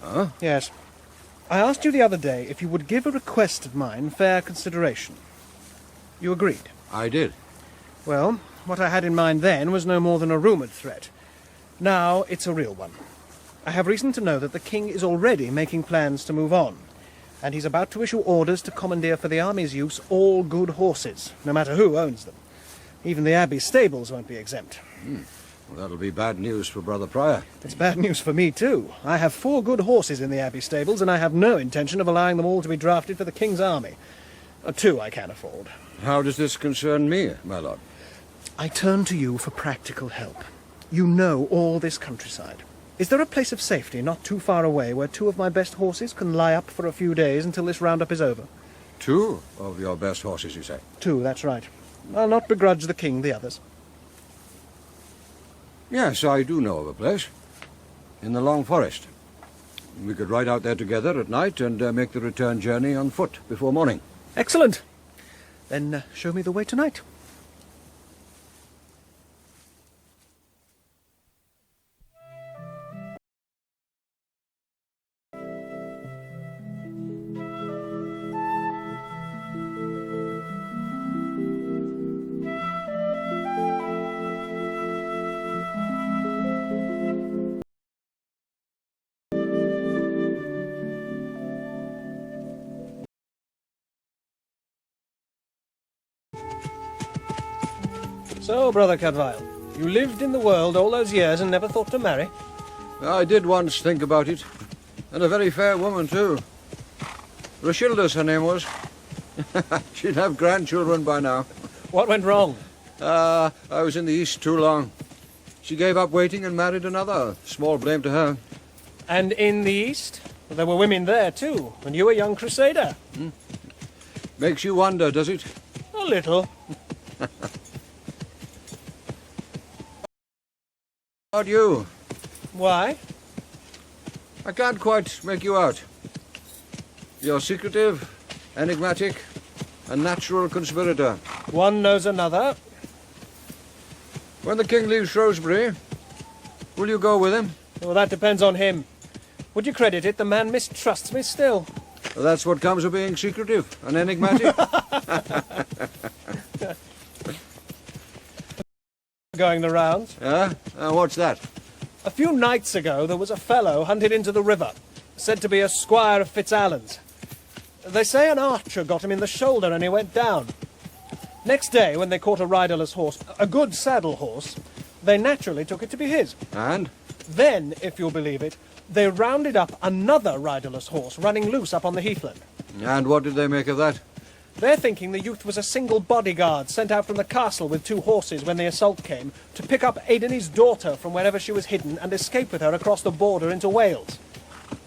Huh? Yes. I asked you the other day if you would give a request of mine fair consideration. You agreed? I did. Well, what I had in mind then was no more than a rumoured threat. Now it's a real one. I have reason to know that the king is already making plans to move on, and he's about to issue orders to commandeer for the army's use all good horses, no matter who owns them. Even the Abbey stables won't be exempt. Well, that'll be bad news for Brother Prior. It's bad news for me, too. I have 4 good horses in the Abbey stables, and I have no intention of allowing them all to be drafted for the king's army. 2 I can afford. How does this concern me, my lord? I turn to you for practical help. You know all this countryside. Is there a place of safety not too far away where 2 of my best horses can lie up for a few days until this roundup is over? 2 of your best horses, you say? 2, that's right. I'll not begrudge the king the others. Yes, I do know of a place. In the Long Forest. We could ride out there together at night and make the return journey on foot before morning. Excellent. Then show me the way tonight. So, Brother Cadfael, you lived in the world all those years and never thought to marry? I did once think about it. And a very fair woman, too. Rochilda's her name was. She'd have grandchildren by now. What went wrong? I was in the East too long. She gave up waiting and married another. Small blame to her. And in the East? Well, there were women there, too, and you a young crusader. Makes you wonder, does it? A little. About you? Why? I can't quite make you out. You're secretive, enigmatic, a natural conspirator. One knows another. When the king leaves Shrewsbury, will you go with him? Well, that depends on him. Would you credit it, the man mistrusts me still. Well, that's what comes of being secretive and enigmatic. Going the rounds. What's that? A few nights ago, there was a fellow hunted into the river, said to be a squire of Fitzallen's. They say an archer got him in the shoulder and he went down. Next day, when they caught a riderless horse, a good saddle horse, they naturally took it to be his. And? Then, if you'll believe it, they rounded up another riderless horse running loose up on the heathland. And what did they make of that? They're thinking the youth was a single bodyguard sent out from the castle with 2 horses when the assault came to pick up Aidan's daughter from wherever she was hidden and escape with her across the border into Wales.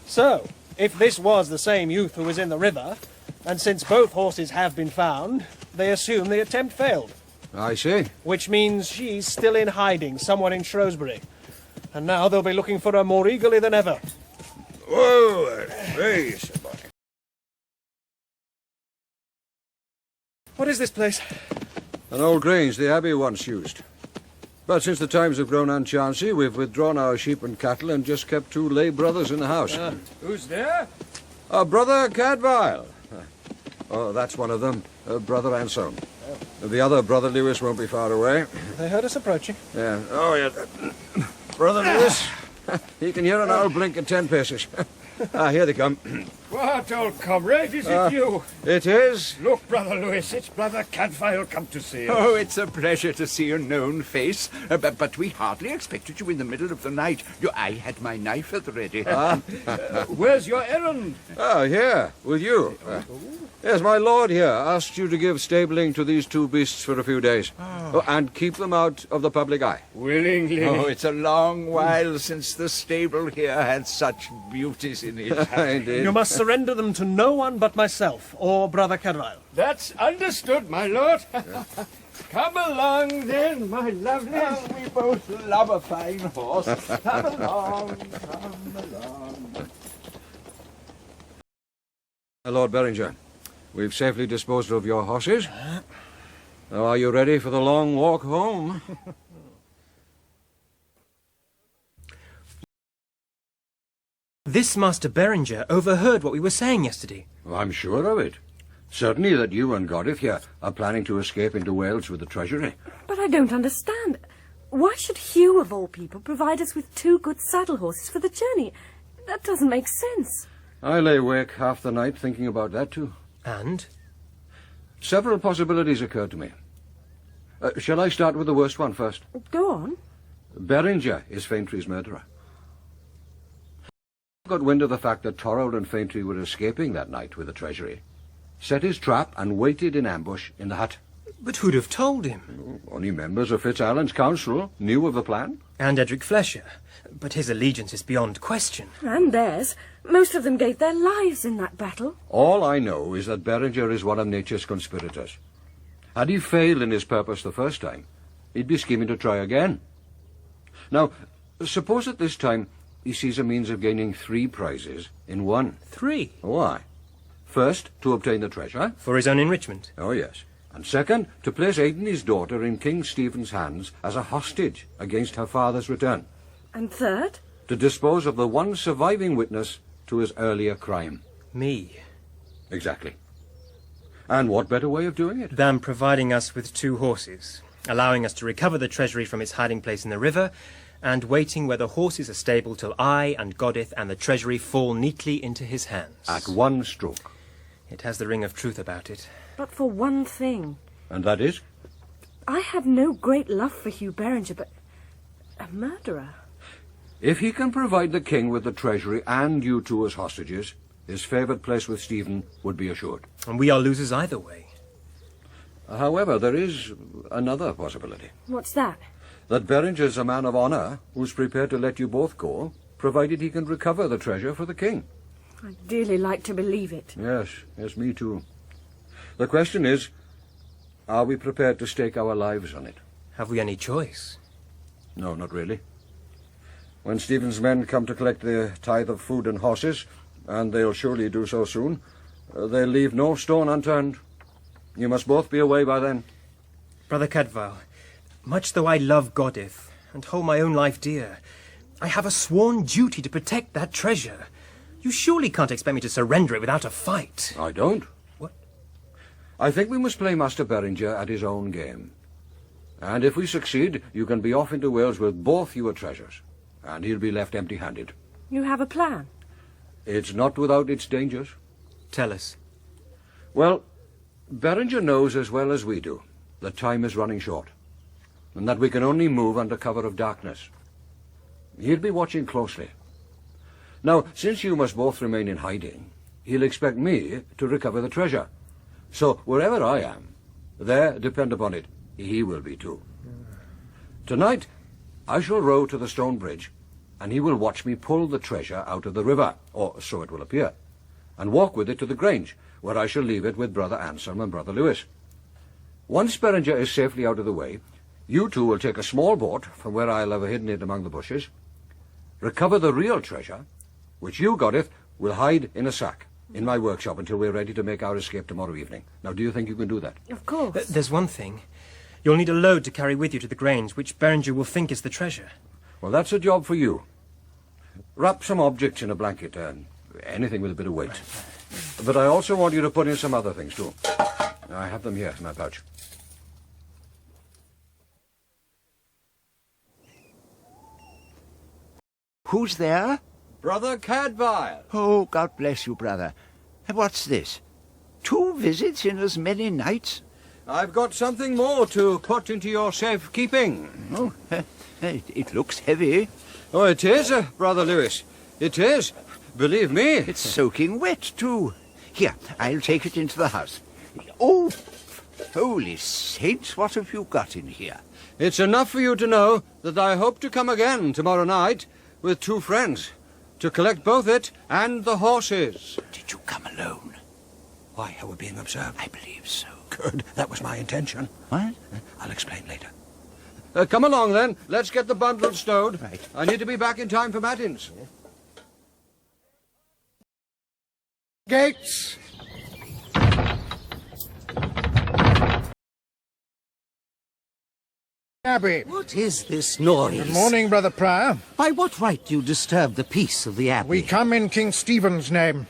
So, if this was the same youth who was in the river, and since both horses have been found, they assume the attempt failed. I see. Which means she's still in hiding somewhere in Shrewsbury. And now they'll be looking for her more eagerly than ever. Whoa, face. What is this place? An old grange the Abbey once used. But since the times have grown unchancy, we've withdrawn our sheep and cattle and just kept 2 lay brothers in the house. Who's there? Brother Cadfael. Oh, that's one of them. Brother Anselm. The other Brother Lewis won't be far away. They heard us approaching. Yeah. Oh, yeah. Brother Lewis. He can hear an owl blink at 10 paces. Here they come. What, old comrade, is it you? It is. Look, Brother Lewis, it's Brother Cadfael come to see us. Oh, it's a pleasure to see a known face. But we hardly expected you in the middle of the night. I had my knife at the ready. Where's your errand? Here, with you. Yes, my lord here asked you to give stabling to these two beasts for a few days. And keep them out of the public eye. Willingly. Oh, it's a long while since the stable here had such beauties in it. Indeed. You must surrender them to no one but myself or Brother Cadfael. That's understood, my lord. Come along, then, my lovely. Oh, we both love a fine horse. Come along, come along. Lord Beringer, we've safely disposed of your horses. Now, are you ready for the long walk home? This Master Beringer overheard what we were saying yesterday. I'm sure of it. Certainly that you and Godith here are planning to escape into Wales with the treasury. But I don't understand. Why should Hugh, of all people, provide us with 2 good saddle horses for the journey? That doesn't make sense. I lay awake half the night thinking about that too. And? Several possibilities occurred to me. Shall I start with the worst one first? Go on. Beringer is Faintry's murderer. Got wind of the fact that Torrold and Faintry were escaping that night with the treasury, set his trap and waited in ambush in the hut. But who'd have told him? Only members of FitzAlan's council knew of the plan. And Edric Flesher. But his allegiance is beyond question. And theirs. Most of them gave their lives in that battle. All I know is that Beringer is one of nature's conspirators. Had he failed in his purpose the first time, he'd be scheming to try again. Now, suppose at this time he sees a means of gaining 3 prizes in one. 3? Why? First, to obtain the treasure. For his own enrichment. Oh, yes. And second, to place Aidan's daughter in King Stephen's hands as a hostage against her father's return. And third? To dispose of the one surviving witness to his earlier crime. Me. Exactly. And what better way of doing it? Than providing us with 2 horses, allowing us to recover the treasury from its hiding place in the river, and waiting where the horses are stable till I and Godith and the treasury fall neatly into his hands. At one stroke. It has the ring of truth about it. But for one thing. And that is? I have no great love for Hugh Beringer, but a murderer. If he can provide the king with the treasury and you 2 as hostages, his favoured place with Stephen would be assured. And we are losers either way. However, there is another possibility. What's that? That Beringer's a man of honour who's prepared to let you both go, provided he can recover the treasure for the king. I'd dearly like to believe it. Yes, me too. The question is, are we prepared to stake our lives on it? Have we any choice? No, not really. When Stephen's men come to collect their tithe of food and horses, and they'll surely do so soon, they'll leave no stone unturned. You must both be away by then. Brother Cadfael, much though I love Godith and hold my own life dear, I have a sworn duty to protect that treasure. You surely can't expect me to surrender it without a fight. I don't. What? I think we must play Master Beringer at his own game. And if we succeed, you can be off into Wales with both your treasures, and he'll be left empty-handed. You have a plan? It's not without its dangers. Tell us. Well, Beringer knows as well as we do that time is running short, and that we can only move under cover of darkness. He'll be watching closely. Now, since you must both remain in hiding, he'll expect me to recover the treasure. So, wherever I am, there, depend upon it, he will be too. Tonight, I shall row to the stone bridge, and he will watch me pull the treasure out of the river, or so it will appear, and walk with it to the Grange, where I shall leave it with Brother Anselm and Brother Lewis. Once Beringer is safely out of the way, you 2 will take a small boat from where I'll have hidden it among the bushes, recover the real treasure, which you, Godith, will hide in a sack in my workshop until we're ready to make our escape tomorrow evening. Now, do you think you can do that? Of course. There's one thing. You'll need a load to carry with you to the Grange, which Beringer will think is the treasure. Well, that's a job for you. Wrap some objects in a blanket, anything with a bit of weight. But I also want you to put in some other things, too. I have them here in my pouch. Who's there? Brother Cadfael. Oh, God bless you, brother. What's this? 2 visits in as many nights? I've got something more to put into your safekeeping. Oh, it looks heavy. Oh, it is, Brother Lewis. It is. Believe me. It's soaking wet, too. Here, I'll take it into the house. Oh, holy saints, what have you got in here? It's enough for you to know that I hope to come again tomorrow night with 2 friends to collect both it and the horses. Did you come alone? Why, are we being observed? I believe so. Good. That was my intention. What? I'll explain later. Come along, then. Let's get the bundles stowed. Right. I need to be back in time for matins. Gates! Abbey. What is this noise? Good morning, Brother Prior. By what right do you disturb the peace of the Abbey? We come in King Stephen's name,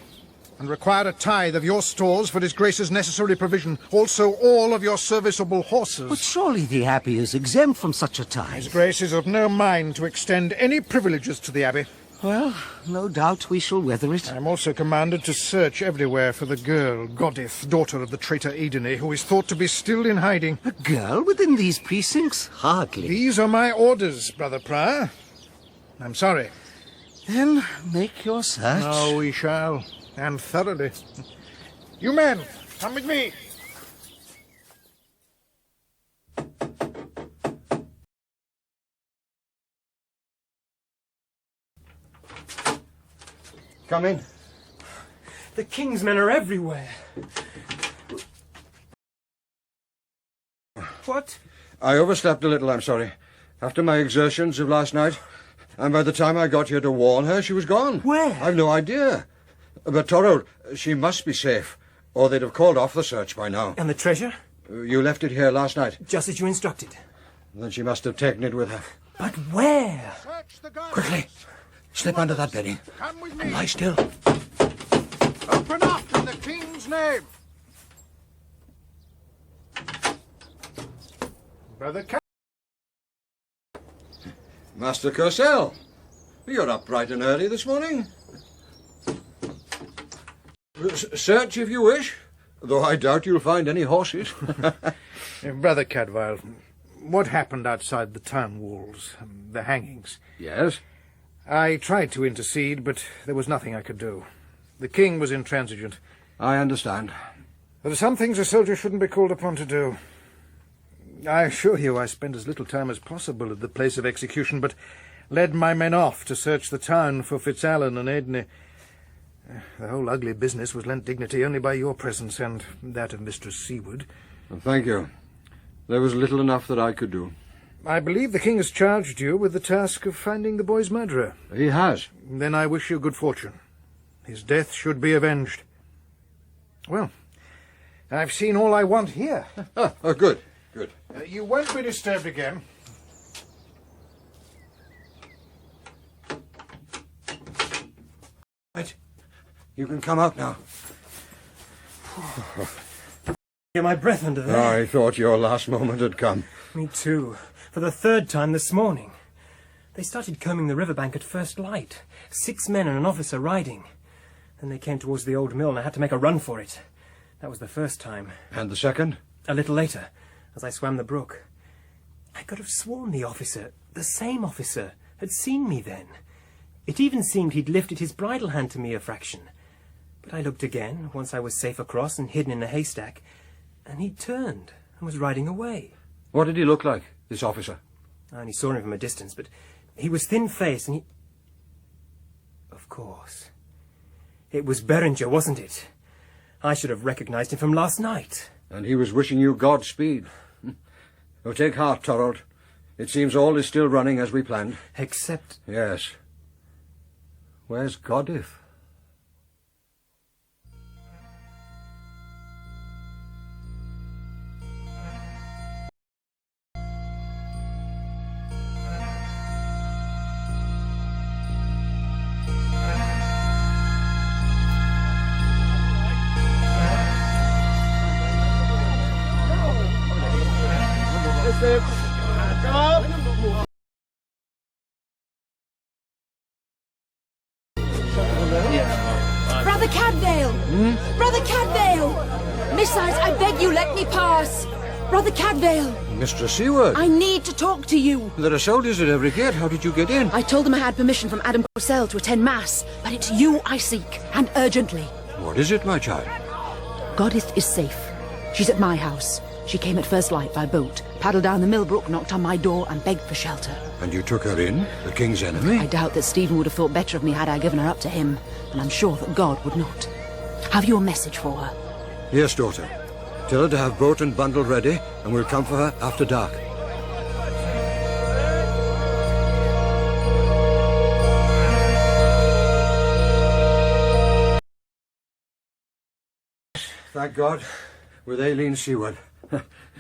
and require a tithe of your stores for his grace's necessary provision, also all of your serviceable horses. But surely the Abbey is exempt from such a tithe. His grace is of no mind to extend any privileges to the Abbey. Well, no doubt we shall weather it. I am also commanded to search everywhere for the girl, Godith, daughter of the traitor Edene, who is thought to be still in hiding. A girl within these precincts? Hardly. These are my orders, Brother Prior. I'm sorry. Then make your search. No, we shall. And thoroughly. You men, come with me. Come in. The king's men are everywhere. What? I overslept a little, I'm sorry. After my exertions of last night. And by the time I got here to warn her, she was gone. Where? I've no idea. But, Torrod, she must be safe, or they'd have called off the search by now. And the treasure? You left it here last night. Just as you instructed. Then she must have taken it with her. But where? Quickly, slip under that bedding. Come with me. And lie still. Open up in the king's name. Brother Master Courcelle, you're up bright and early this morning. Search if you wish, though I doubt you'll find any horses. Brother Cadfael, what happened outside the town walls, the hangings? Yes? I tried to intercede, but there was nothing I could do. The king was intransigent. I understand. There are some things a soldier shouldn't be called upon to do. I assure you I spent as little time as possible at the place of execution, but led my men off to search the town for Fitzalan and Edney. The whole ugly business was lent dignity only by your presence and that of Mistress Seward. Well, thank you. There was little enough that I could do. I believe the king has charged you with the task of finding the boy's murderer. He has. Then I wish you good fortune. His death should be avenged. Well, I've seen all I want here. Good, good. You won't be disturbed again. Right. You can come out now. Get my breath under there. I thought your last moment had come. Me too. For the 3rd time this morning. They started combing the riverbank at first light. 6 men and an officer riding. Then they came towards the old mill and I had to make a run for it. That was the first time. And the second? A little later, as I swam the brook. I could have sworn the officer, the same officer, had seen me then. It even seemed he'd lifted his bridle hand to me a fraction. But I looked again, once I was safe across and hidden in a haystack, and he'd turned and was riding away. What did he look like, this officer? I only saw him from a distance, but he was thin-faced and he... Of course. It was Beringer, wasn't it? I should have recognized him from last night. And he was wishing you Godspeed. Oh, take heart, Torrod. It seems all is still running as we planned. Except... Yes. Where's Godif? Brother Cadfael! Missiles, I beg you, let me pass. Brother Cadfael! Mistress Seward! I need to talk to you. There are soldiers at every gate. How did you get in? I told them I had permission from Adam Purcell to attend Mass, but it's you I seek, and urgently. What is it, my child? Goddess is safe. She's at my house. She came at first light by boat, paddled down the Millbrook, knocked on my door, and begged for shelter. And you took her in? The king's enemy? I doubt that Stephen would have thought better of me had I given her up to him, and I'm sure that God would not. Have you a message for her? Yes, daughter. Tell her to have boat and bundle ready, and we'll come for her after dark. Thank God. With Aileen Seward.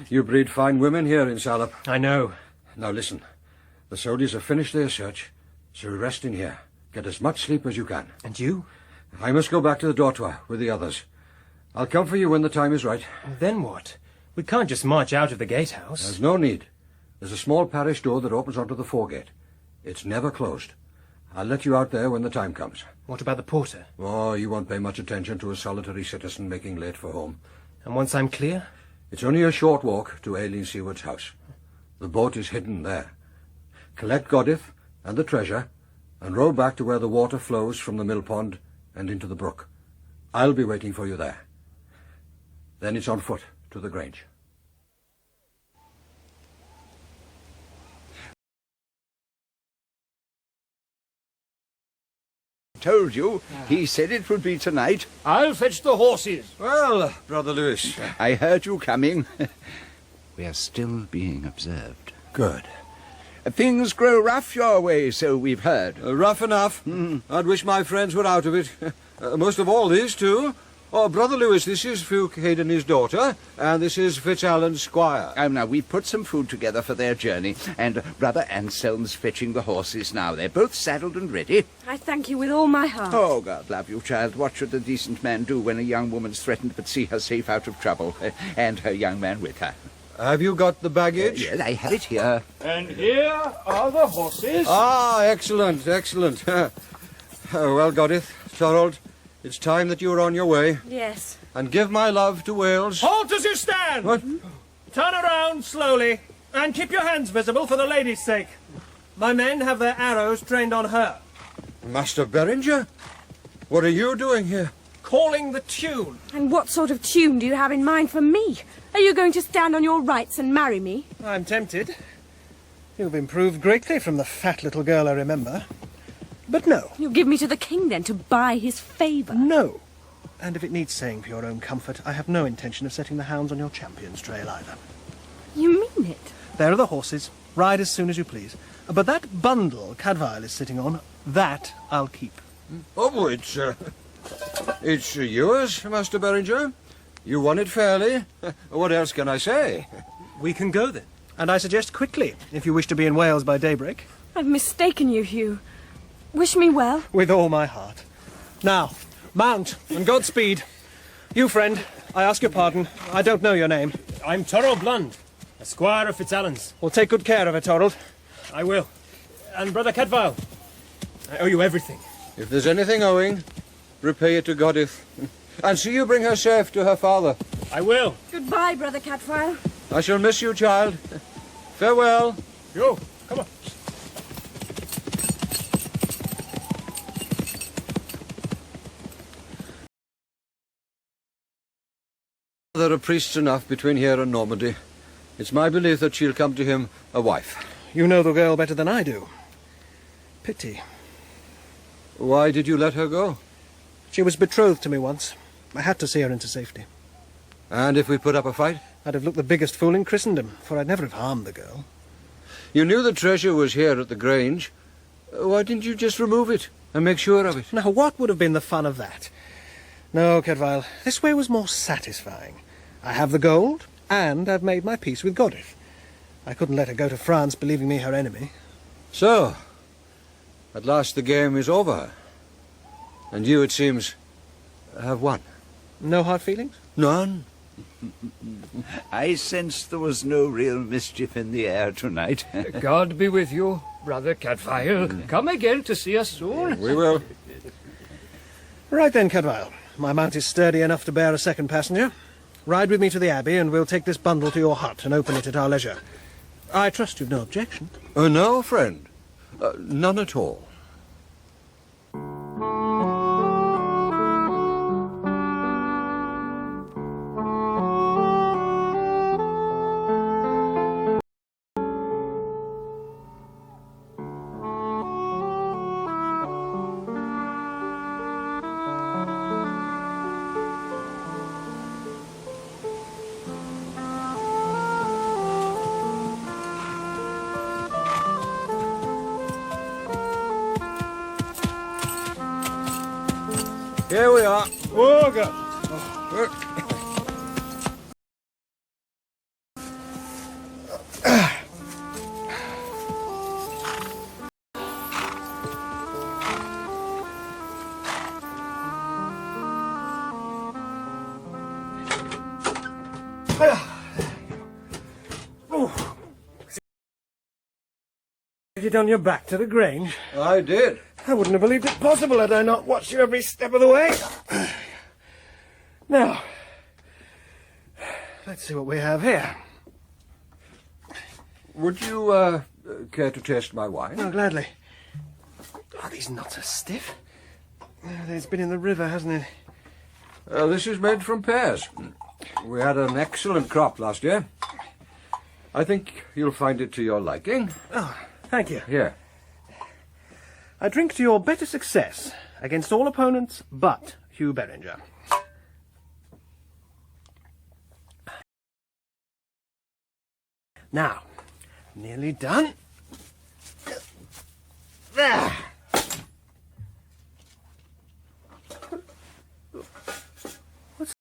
You breed fine women here in Salop. I know. Now listen. The soldiers have finished their search, so rest in here. Get as much sleep as you can. And you? I must go back to the dortoir with the others. I'll come for you when the time is right. Then what? We can't just march out of the gatehouse. There's no need. There's a small parish door that opens onto the foregate. It's never closed. I'll let you out there when the time comes. What about the porter? Oh, you won't pay much attention to a solitary citizen making late for home. And once I'm clear? It's only a short walk to Aileen Seward's house. The boat is hidden there. Collect Goddith and the treasure, and row back to where the water flows from the mill pond and into the brook. I'll be waiting for you there. Then it's on foot to the Grange. Told you. He said it would be tonight. I'll fetch the horses. Well, Brother Lewis. I heard you coming. We are still being observed. Good. Things grow rough your way, so we've heard. Rough enough. I'd wish my friends were out of it. Most of all these two. Oh, Brother Lewis, this is Fuke Hayden, his daughter, and this is Fitzallen's squire. Now, we've put some food together for their journey, and Brother Anselm's fetching the horses now. They're both saddled and ready. I thank you with all my heart. Oh, God love you, child. What should a decent man do when a young woman's threatened but see her safe out of trouble, and her young man with her? Have you got the baggage? Yes, I have it here. And here are the horses. Ah, excellent, excellent. Well, Goddith, Thorold, it's time that you were on your way. Yes. And give my love to Wales. Halt as you stand! What? Turn around slowly, and keep your hands visible for the lady's sake. My men have their arrows trained on her. Master Beringer? What are you doing here? Calling the tune. And what sort of tune do you have in mind for me? Are you going to stand on your rights and marry me? I'm tempted. You've improved greatly from the fat little girl I remember. But no. You'll give me to the king, then, to buy his favour? No. And if it needs saying for your own comfort, I have no intention of setting the hounds on your champion's trail either. You mean it? There are the horses. Ride as soon as you please. But that bundle Cadfael is sitting on, that I'll keep. Oh, it's yours, Master Beringer. You won it fairly. What else can I say? We can go then. And I suggest quickly, if you wish to be in Wales by daybreak. I've mistaken you, Hugh. Wish me well. With all my heart. Now, mount, and Godspeed. You, friend, I ask your pardon. I don't know your name. I'm Thorold Lund, a squire of Fitzallen's. Well, take good care of her, Thorold. I will. And Brother Cadfael, I owe you everything. If there's anything owing, repay it to Goddith. And see you bring her safe to her father. I will. Goodbye, Brother Cadfael. I shall miss you, child. Farewell. Yo, come on. There are priests enough between here and Normandy. It's my belief that she'll come to him a wife. You know the girl better than I do. Pity. Why did you let her go? She was betrothed to me once. I had to see her into safety. And if we put up a fight? I'd have looked the biggest fool in Christendom, for I'd never have harmed the girl. You knew the treasure was here at the Grange. Why didn't you just remove it and make sure of it? Now, what would have been the fun of that? No, Cadfael, this way was more satisfying. I have the gold, and I've made my peace with Goddith. I couldn't let her go to France believing me her enemy. So, at last the game is over. And you, it seems, have won. No hard feelings? None. I sensed there was no real mischief in the air tonight. God be with you, Brother Cadfael. Come again to see us soon. We will. Right then, Cadfael. My mount is sturdy enough to bear a second passenger. Ride with me to the Abbey, and we'll take this bundle to your hut and open it at our leisure. I trust you've no objection. No, friend. None at all. Here we are. Oh, good. Did you on your back to the Grange? I did. I wouldn't have believed it possible had I not watched you every step of the way. Now, let's see what we have here. Would you care to taste my wine? Oh, gladly. Oh, these knots are stiff. It's been in the river, hasn't it? This is made from pears. We had an excellent crop last year. I think you'll find it to your liking. Oh, thank you. Here. I drink to your better success against all opponents but Hugh Beringer. Now, nearly done. There. What's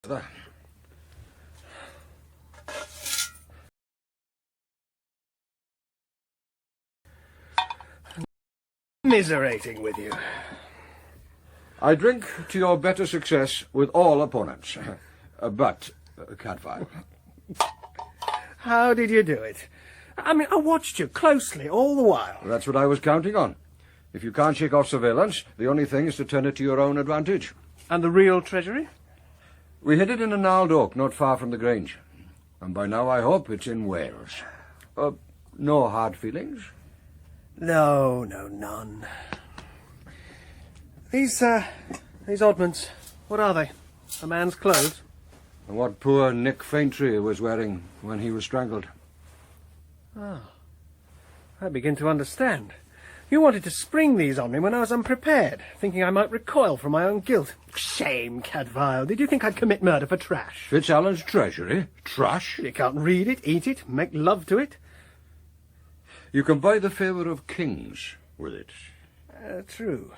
that? Commiserating with you. I drink to your better success with all opponents. But, Cadfael. How did you do it? I mean, I watched you closely all the while. That's what I was counting on. If you can't shake off surveillance, the only thing is to turn it to your own advantage. And the real treasury? We hid it in an gnarled oak not far from the Grange. And by now I hope it's in Wales. No hard feelings? No, none. These oddments, what are they? A man's clothes? And what poor Nick Faintree was wearing when he was strangled. Ah, I begin to understand. You wanted to spring these on me when I was unprepared, thinking I might recoil from my own guilt. Shame, Cadfael. Did you think I'd commit murder for trash? FitzAlan's treasury? Trash? You can't read it, eat it, make love to it. You can buy the favour of kings with it. True.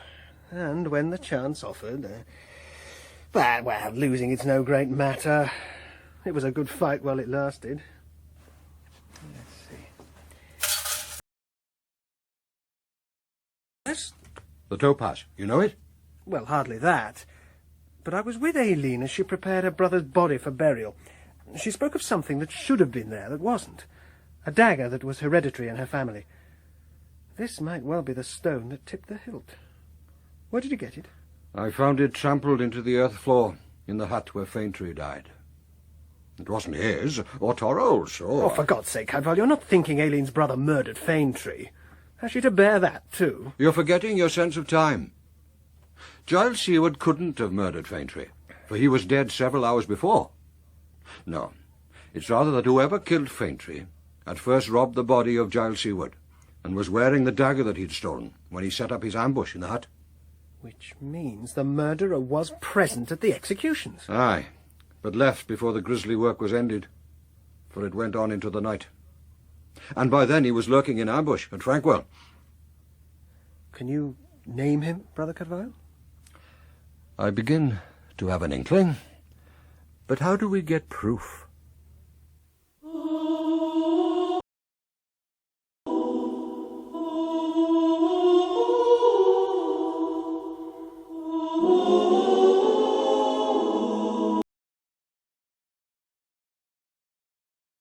And when the chance offered... But, well, losing it's no great matter. It was a good fight while it lasted. Let's see. Yes? The topaz. You know it? Well, hardly that. But I was with Aileen as she prepared her brother's body for burial. She spoke of something that should have been there that wasn't. A dagger that was hereditary in her family. This might well be the stone that tipped the hilt. Where did you get it? I found it trampled into the earth floor in the hut where Faintree died. It wasn't his, or Torol's, or... Oh, for God's sake, Cadfael, you're not thinking Aileen's brother murdered Faintree. Has she to bear that, too? You're forgetting your sense of time. Giles Seward couldn't have murdered Faintree, for he was dead several hours before. No, it's rather that whoever killed Faintree had first robbed the body of Giles Seward and was wearing the dagger that he'd stolen when he set up his ambush in the hut. Which means the murderer was present at the executions. Aye, but left before the grisly work was ended, for it went on into the night. And by then he was lurking in ambush at Frankwell. Can you name him, Brother Cadfael? I begin to have an inkling. But how do we get proof?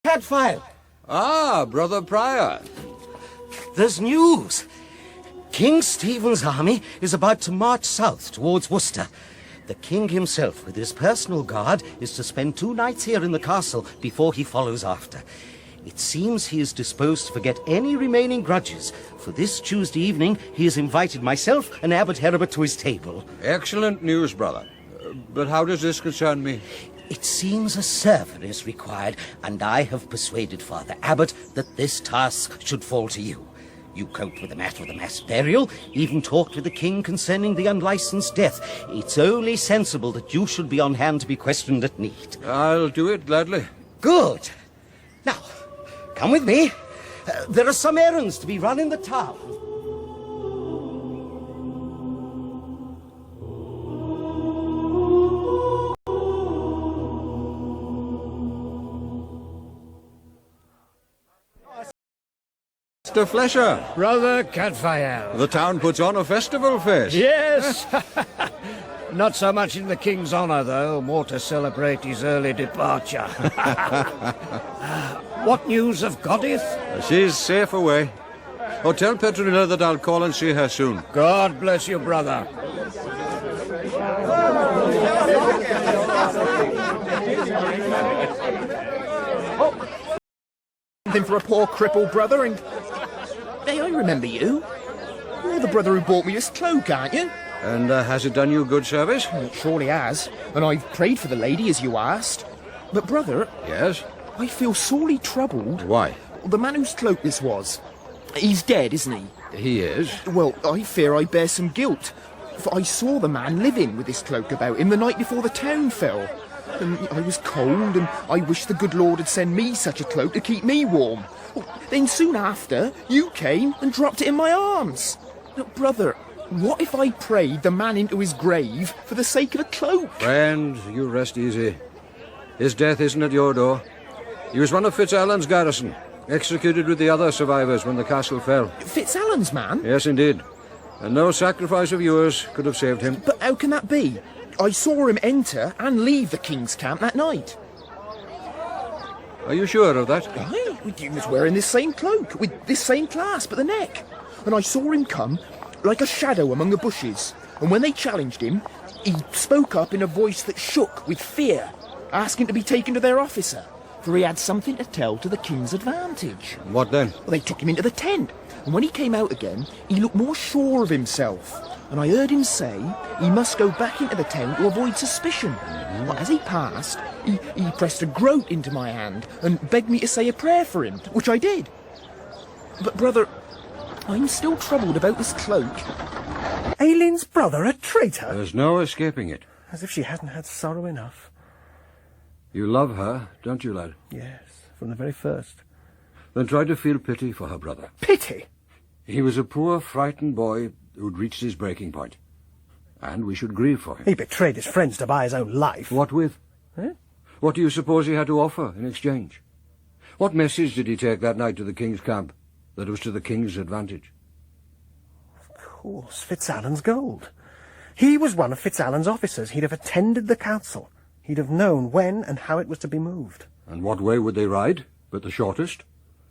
Cadfael! Ah, Brother Prior. There's news. King Stephen's army is about to march south towards Worcester. The king himself, with his personal guard, is to spend 2 nights here in the castle before he follows after. It seems he is disposed to forget any remaining grudges. For this Tuesday evening, he has invited myself and Abbot Heribert to his table. Excellent news, brother. But how does this concern me? It seems a servant is required, and I have persuaded Father Abbot that this task should fall to you. You coped with the matter of the mass burial, even talked with the king concerning the unlicensed death. It's only sensible that you should be on hand to be questioned at need. I'll do it gladly. Good. Now, come with me. There are some errands to be run in the town. Mr. Flesher. Brother Cadfael. The town puts on a festival fest. Yes. Not so much in the king's honour, though, more to celebrate his early departure. What news of Goddith? She's safe away. Oh, tell Petronilla that I'll call and see her soon. God bless you, brother. Something for a poor crippled brother, and... Hey, I remember you. You're the brother who bought me this cloak, aren't you? And has it done you good service? It surely has, and I've prayed for the lady as you asked. But, brother... Yes? I feel sorely troubled. Why? The man whose cloak this was. He's dead, isn't he? He is. Well, I fear I bear some guilt, for I saw the man living with this cloak about him the night before the town fell. And I was cold, and I wished the good Lord had sent me such a cloak to keep me warm. Well, then soon after, you came and dropped it in my arms. Now, brother, what if I prayed the man into his grave for the sake of a cloak? Friend, you rest easy. His death isn't at your door. He was one of FitzAlan's garrison, executed with the other survivors when the castle fell. FitzAlan's man? Yes, indeed. And no sacrifice of yours could have saved him. But how can that be? I saw him enter and leave the king's camp that night. Are you sure of that? Aye, he was wearing this same cloak, with this same clasp at the neck. And I saw him come like a shadow among the bushes. And when they challenged him, he spoke up in a voice that shook with fear, asking to be taken to their officer, for he had something to tell to the king's advantage. What then? Well, they took him into the tent, and when he came out again, he looked more sure of himself. And I heard him say he must go back into the tent to avoid suspicion. But as he passed, he pressed a groat into my hand and begged me to say a prayer for him, which I did. But, brother, I'm still troubled about this cloak. Aileen's brother, a traitor? There's no escaping it. As if she hadn't had sorrow enough. You love her, don't you, lad? Yes, from the very first. Then try to feel pity for her brother. Pity? He was a poor, frightened boy who'd reached his breaking point. And we should grieve for him. He betrayed his friends to buy his own life. What with? Eh? What do you suppose he had to offer in exchange? What message did he take that night to the king's camp that was to the king's advantage? Of course, FitzAlan's gold. He was one of FitzAlan's officers. He'd have attended the council. He'd have known when and how it was to be moved. And what way would they ride? But the shortest?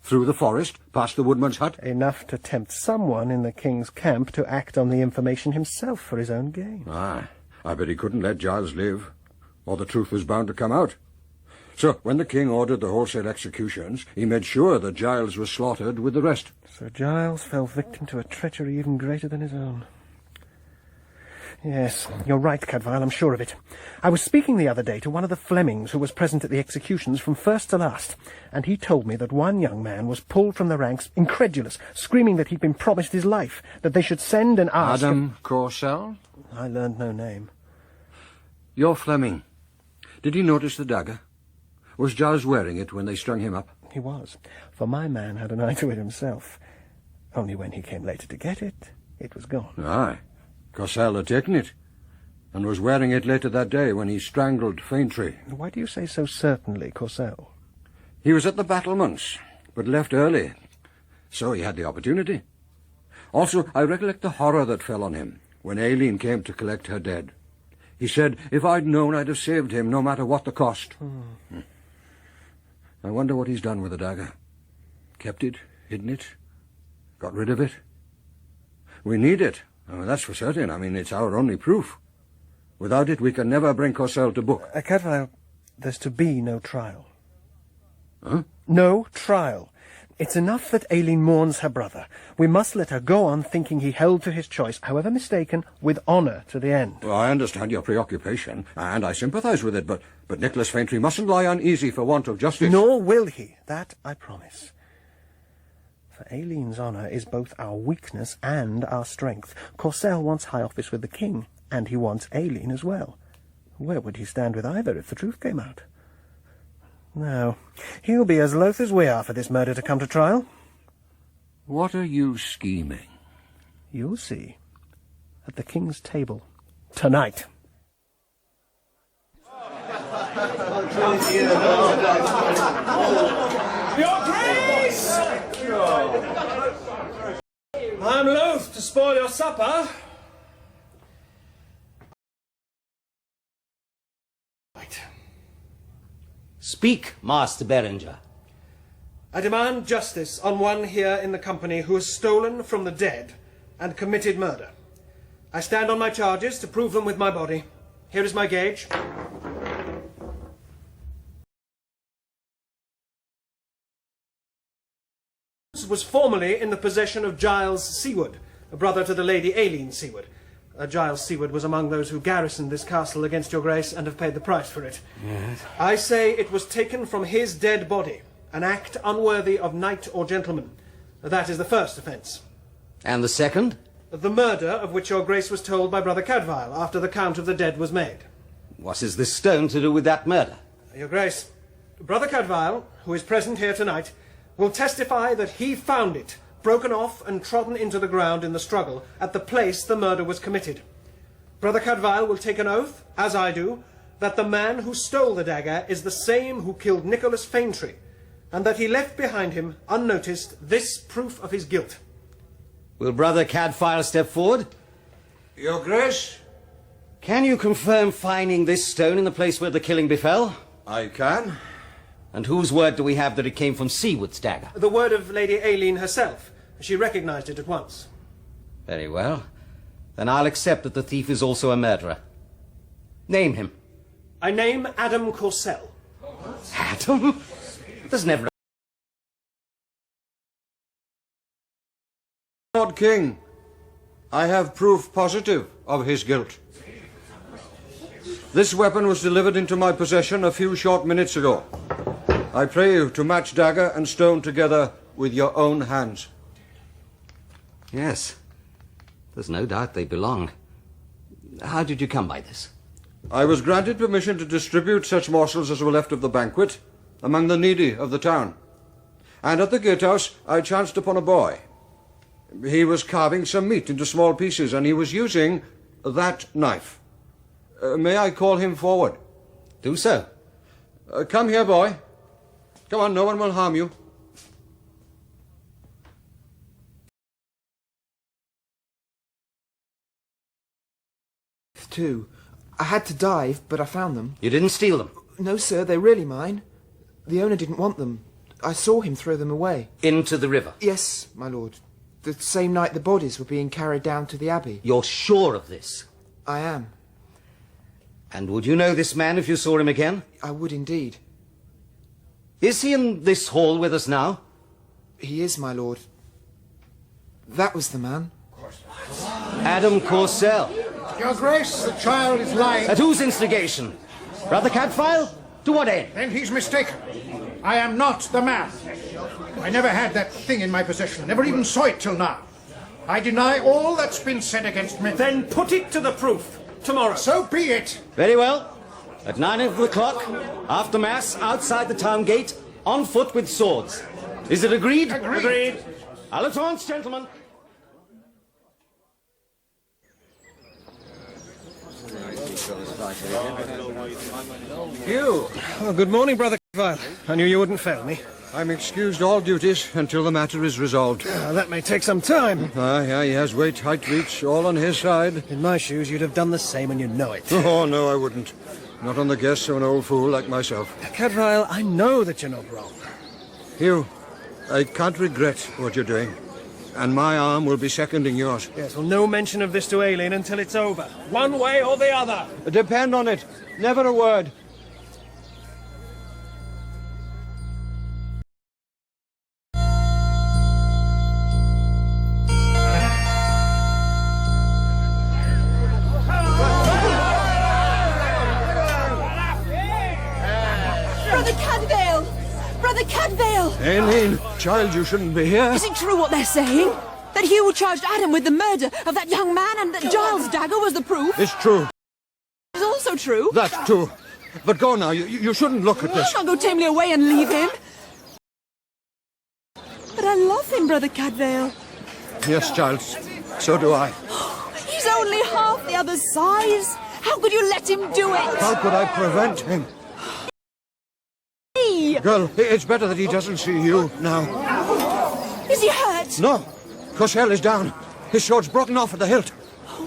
Through the forest, past the woodman's hut? Enough to tempt someone in the king's camp to act on the information himself for his own gain. Aye, I bet he couldn't let Giles live, or the truth was bound to come out. So, when the king ordered the wholesale executions, he made sure that Giles was slaughtered with the rest. So Giles fell victim to a treachery even greater than his own. Yes, you're right, Cadfael, I'm sure of it. I was speaking the other day to one of the Flemings who was present at the executions from first to last, and he told me that one young man was pulled from the ranks, incredulous, screaming that he'd been promised his life, that they should send and ask... Adam Corsell? I learned no name. You're Fleming. Did he notice the dagger? Was Giles wearing it when they strung him up? He was, for my man had an eye to it himself. Only when he came later to get it, it was gone. Aye. Corsell had taken it, and was wearing it later that day when he strangled Faintree. Why do you say so certainly, Corsell? He was at the battlements, but left early, so he had the opportunity. Also, I recollect the horror that fell on him when Aileen came to collect her dead. He said, if I'd known, I'd have saved him, no matter what the cost. I wonder what he's done with the dagger. Kept it, hidden it, got rid of it. We need it. Oh, that's for certain. I mean, it's our only proof. Without it, we can never bring Corsell to book. Cadfael, there's to be no trial. Huh? No trial. It's enough that Aileen mourns her brother. We must let her go on thinking he held to his choice, however mistaken, with honour to the end. Well, I understand your preoccupation, and I sympathise with it, but Nicholas Faintry mustn't lie uneasy for want of justice. Nor will he. That I promise. For Aileen's honour is both our weakness and our strength. Corsell wants high office with the king, and he wants Aileen as well. Where would he stand with either if the truth came out? No, he'll be as loath as we are for this murder to come to trial. What are you scheming? You'll see. At the king's table. Tonight. Your Grace! I'm loath to spoil your supper. Speak, Master Beringer. I demand justice on one here in the company who has stolen from the dead and committed murder. I stand on my charges to prove them with my body. Here is my gauge. Was formerly in the possession of Giles Seward, a brother to the Lady Aileen Seward. Giles Seward was among those who garrisoned this castle against your grace and have paid the price for it. Yes. I say it was taken from his dead body, an act unworthy of knight or gentleman. That is the first offence. And the second? The murder of which your grace was told by Brother Cadfael after the count of the dead was made. What is this stone to do with that murder? Your grace, Brother Cadfael, who is present here tonight, will testify that he found it broken off and trodden into the ground in the struggle at the place the murder was committed. Brother Cadfael will take an oath, as I do, that the man who stole the dagger is the same who killed Nicholas Faintry, and that he left behind him, unnoticed, this proof of his guilt. Will Brother Cadfael step forward? Your Grace? Can you confirm finding this stone in the place where the killing befell? I can. And whose word do we have that it came from Seward's dagger? The word of Lady Aileen herself. She recognised it at once. Very well. Then I'll accept that the thief is also a murderer. Name him. I name Adam Corsell. Adam? There's never... Lord King, I have proof positive of his guilt. This weapon was delivered into my possession a few short minutes ago. I pray you to match dagger and stone together with your own hands. Yes. There's no doubt they belong. How did you come by this? I was granted permission to distribute such morsels as were left of the banquet among the needy of the town. And at the gatehouse I chanced upon a boy. He was carving some meat into small pieces, and he was using that knife. May I call him forward? Do so. Come here, boy. Come on, no one will harm you. Two. I had to dive, but I found them. You didn't steal them? No, sir, they're really mine. The owner didn't want them. I saw him throw them away. Into the river? Yes, my lord. The same night the bodies were being carried down to the Abbey. You're sure of this? I am. And would you know this man if you saw him again? I would indeed. Is he in this hall with us now? He is, my lord. That was the man. Adam Corsell. Your Grace, the child is lying. At whose instigation? Brother Cadfael? To what end? Then he's mistaken. I am not the man. I never had that thing in my possession. Never even saw it till now. I deny all that's been said against me. Then put it to the proof. Tomorrow. So be it. Very well. At 9 o'clock, after Mass, outside the town gate, on foot with swords. Is it agreed? Agreed. À l'outrance, gentlemen. Hugh. Oh, good morning, Brother Cadfael. I knew you wouldn't fail me. I'm excused all duties until the matter is resolved. That may take some time. Yeah, he has weight, height, reach, all on his side. In my shoes, you'd have done the same, and you know it. Oh, no, I wouldn't. Not on the guests of an old fool like myself. Cadfael, I know that you're not wrong. Hugh, I can't regret what you're doing. And my arm will be seconding yours. Yes, well, no mention of this to Aileen until it's over. One way or the other. Depend on it. Never a word. Brother Cadfael! Brother Cadfael! Aileen, child, you shouldn't be here. Is it true what they're saying? That Hugh charged Adam with the murder of that young man and that Giles' dagger was the proof? It's true. It's also true. That's true. But go now. You shouldn't look at this. I'll not go tamely away and leave him. But I love him, Brother Cadfael. Yes, child. So do I. He's only half the other size. How could you let him do it? How could I prevent him? Girl, it's better that he doesn't see you now. Is he hurt? No. Cossel is down. His sword's broken off at the hilt.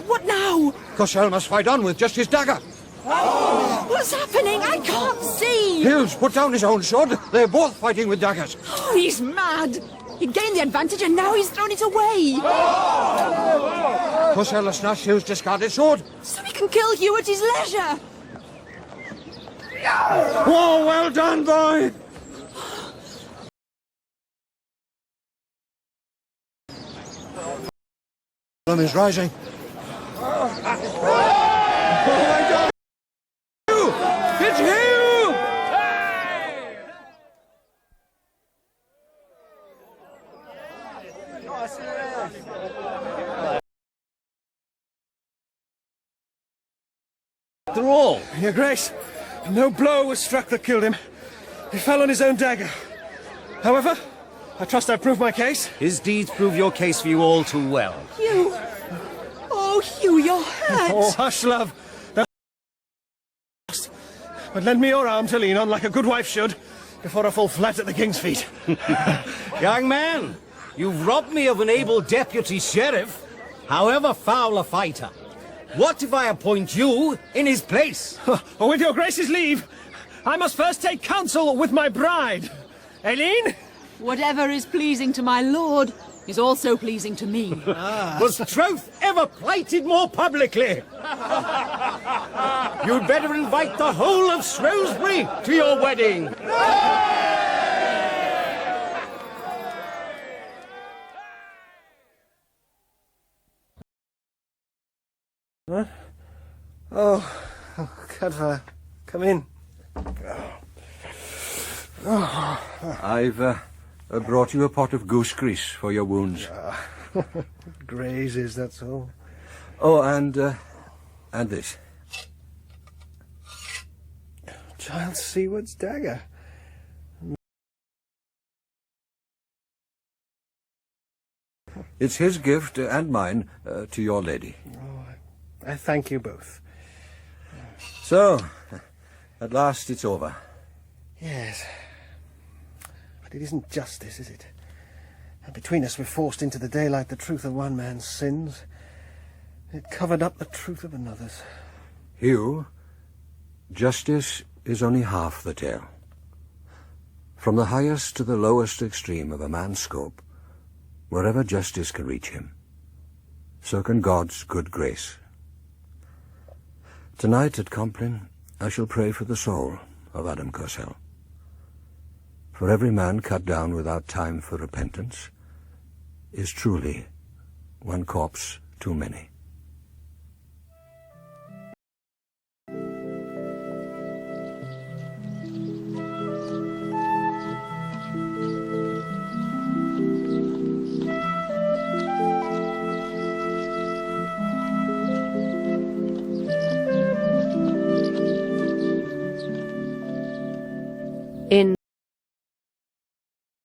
What now? Cossel must fight on with just his dagger. What's happening? I can't see. Hill's put down his own sword. They're both fighting with daggers. Oh, he's mad. He gained the advantage and now he's thrown it away. Cossel has snatched Hill's discarded sword. So he can kill Hugh at his leisure. Oh, well done, boy! The is rising. It's Hugh! After all, Your Grace, no blow was struck that killed him. He fell on his own dagger. However, I trust I've proved my case. His deeds prove your case for you all too well. Hugh! Oh, Hugh, you're hurt! Oh, hush, love. But lend me your arm to lean on like a good wife should, before I fall flat at the king's feet. Young man, you've robbed me of an able deputy sheriff, however foul a fighter. What if I appoint you in his place? Oh, with your grace's leave, I must first take counsel with my bride. Aileen? Whatever is pleasing to my lord is also pleasing to me. Was troth ever plighted more publicly? You'd better invite the whole of Shrewsbury to your wedding. What? Oh, Cadfael, come in. I've brought you a pot of goose grease for your wounds. Grazes, that's all. Oh, and this. Giles Seward's dagger. It's his gift and mine to your lady. Oh, I thank you both. So, at last it's over. Yes. But it isn't justice, is it? And between us we've forced into the daylight the truth of one man's sins. It covered up the truth of another's. Hugh, justice is only half the tale. From the highest to the lowest extreme of a man's scope, wherever justice can reach him, so can God's good grace. Tonight at Compline, I shall pray for the soul of Adam Cossel. For every man cut down without time for repentance is truly one corpse too many. In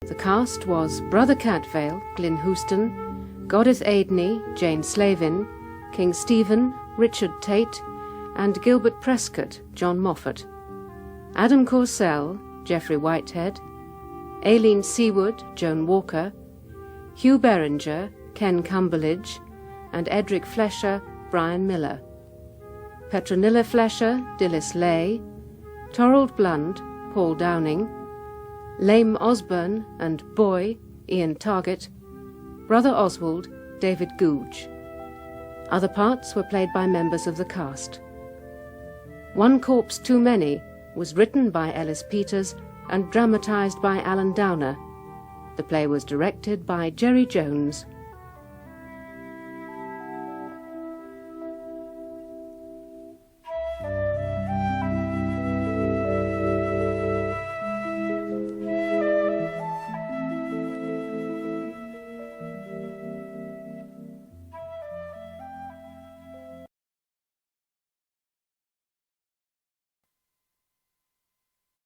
the cast was Brother Cadfael, Glyn Houston, Goddess Aidney, Jane Slavin, King Stephen, Richard Tate, and Gilbert Prescott, John Moffat, Adam Corsell, Geoffrey Whitehead, Aileen Seward, Joan Walker, Hugh Beringer, Ken Cumberledge, and Edric Flesher, Brian Miller, Petronilla Flesher, Dilys Lay, Torald Blunt, Paul Downing, Lame Osborne and Boy, Ian Target, Brother Oswald, David Googe. Other parts were played by members of the cast. One Corpse Too Many was written by Ellis Peters and dramatised by Alan Dowber. The play was directed by Jerry Jones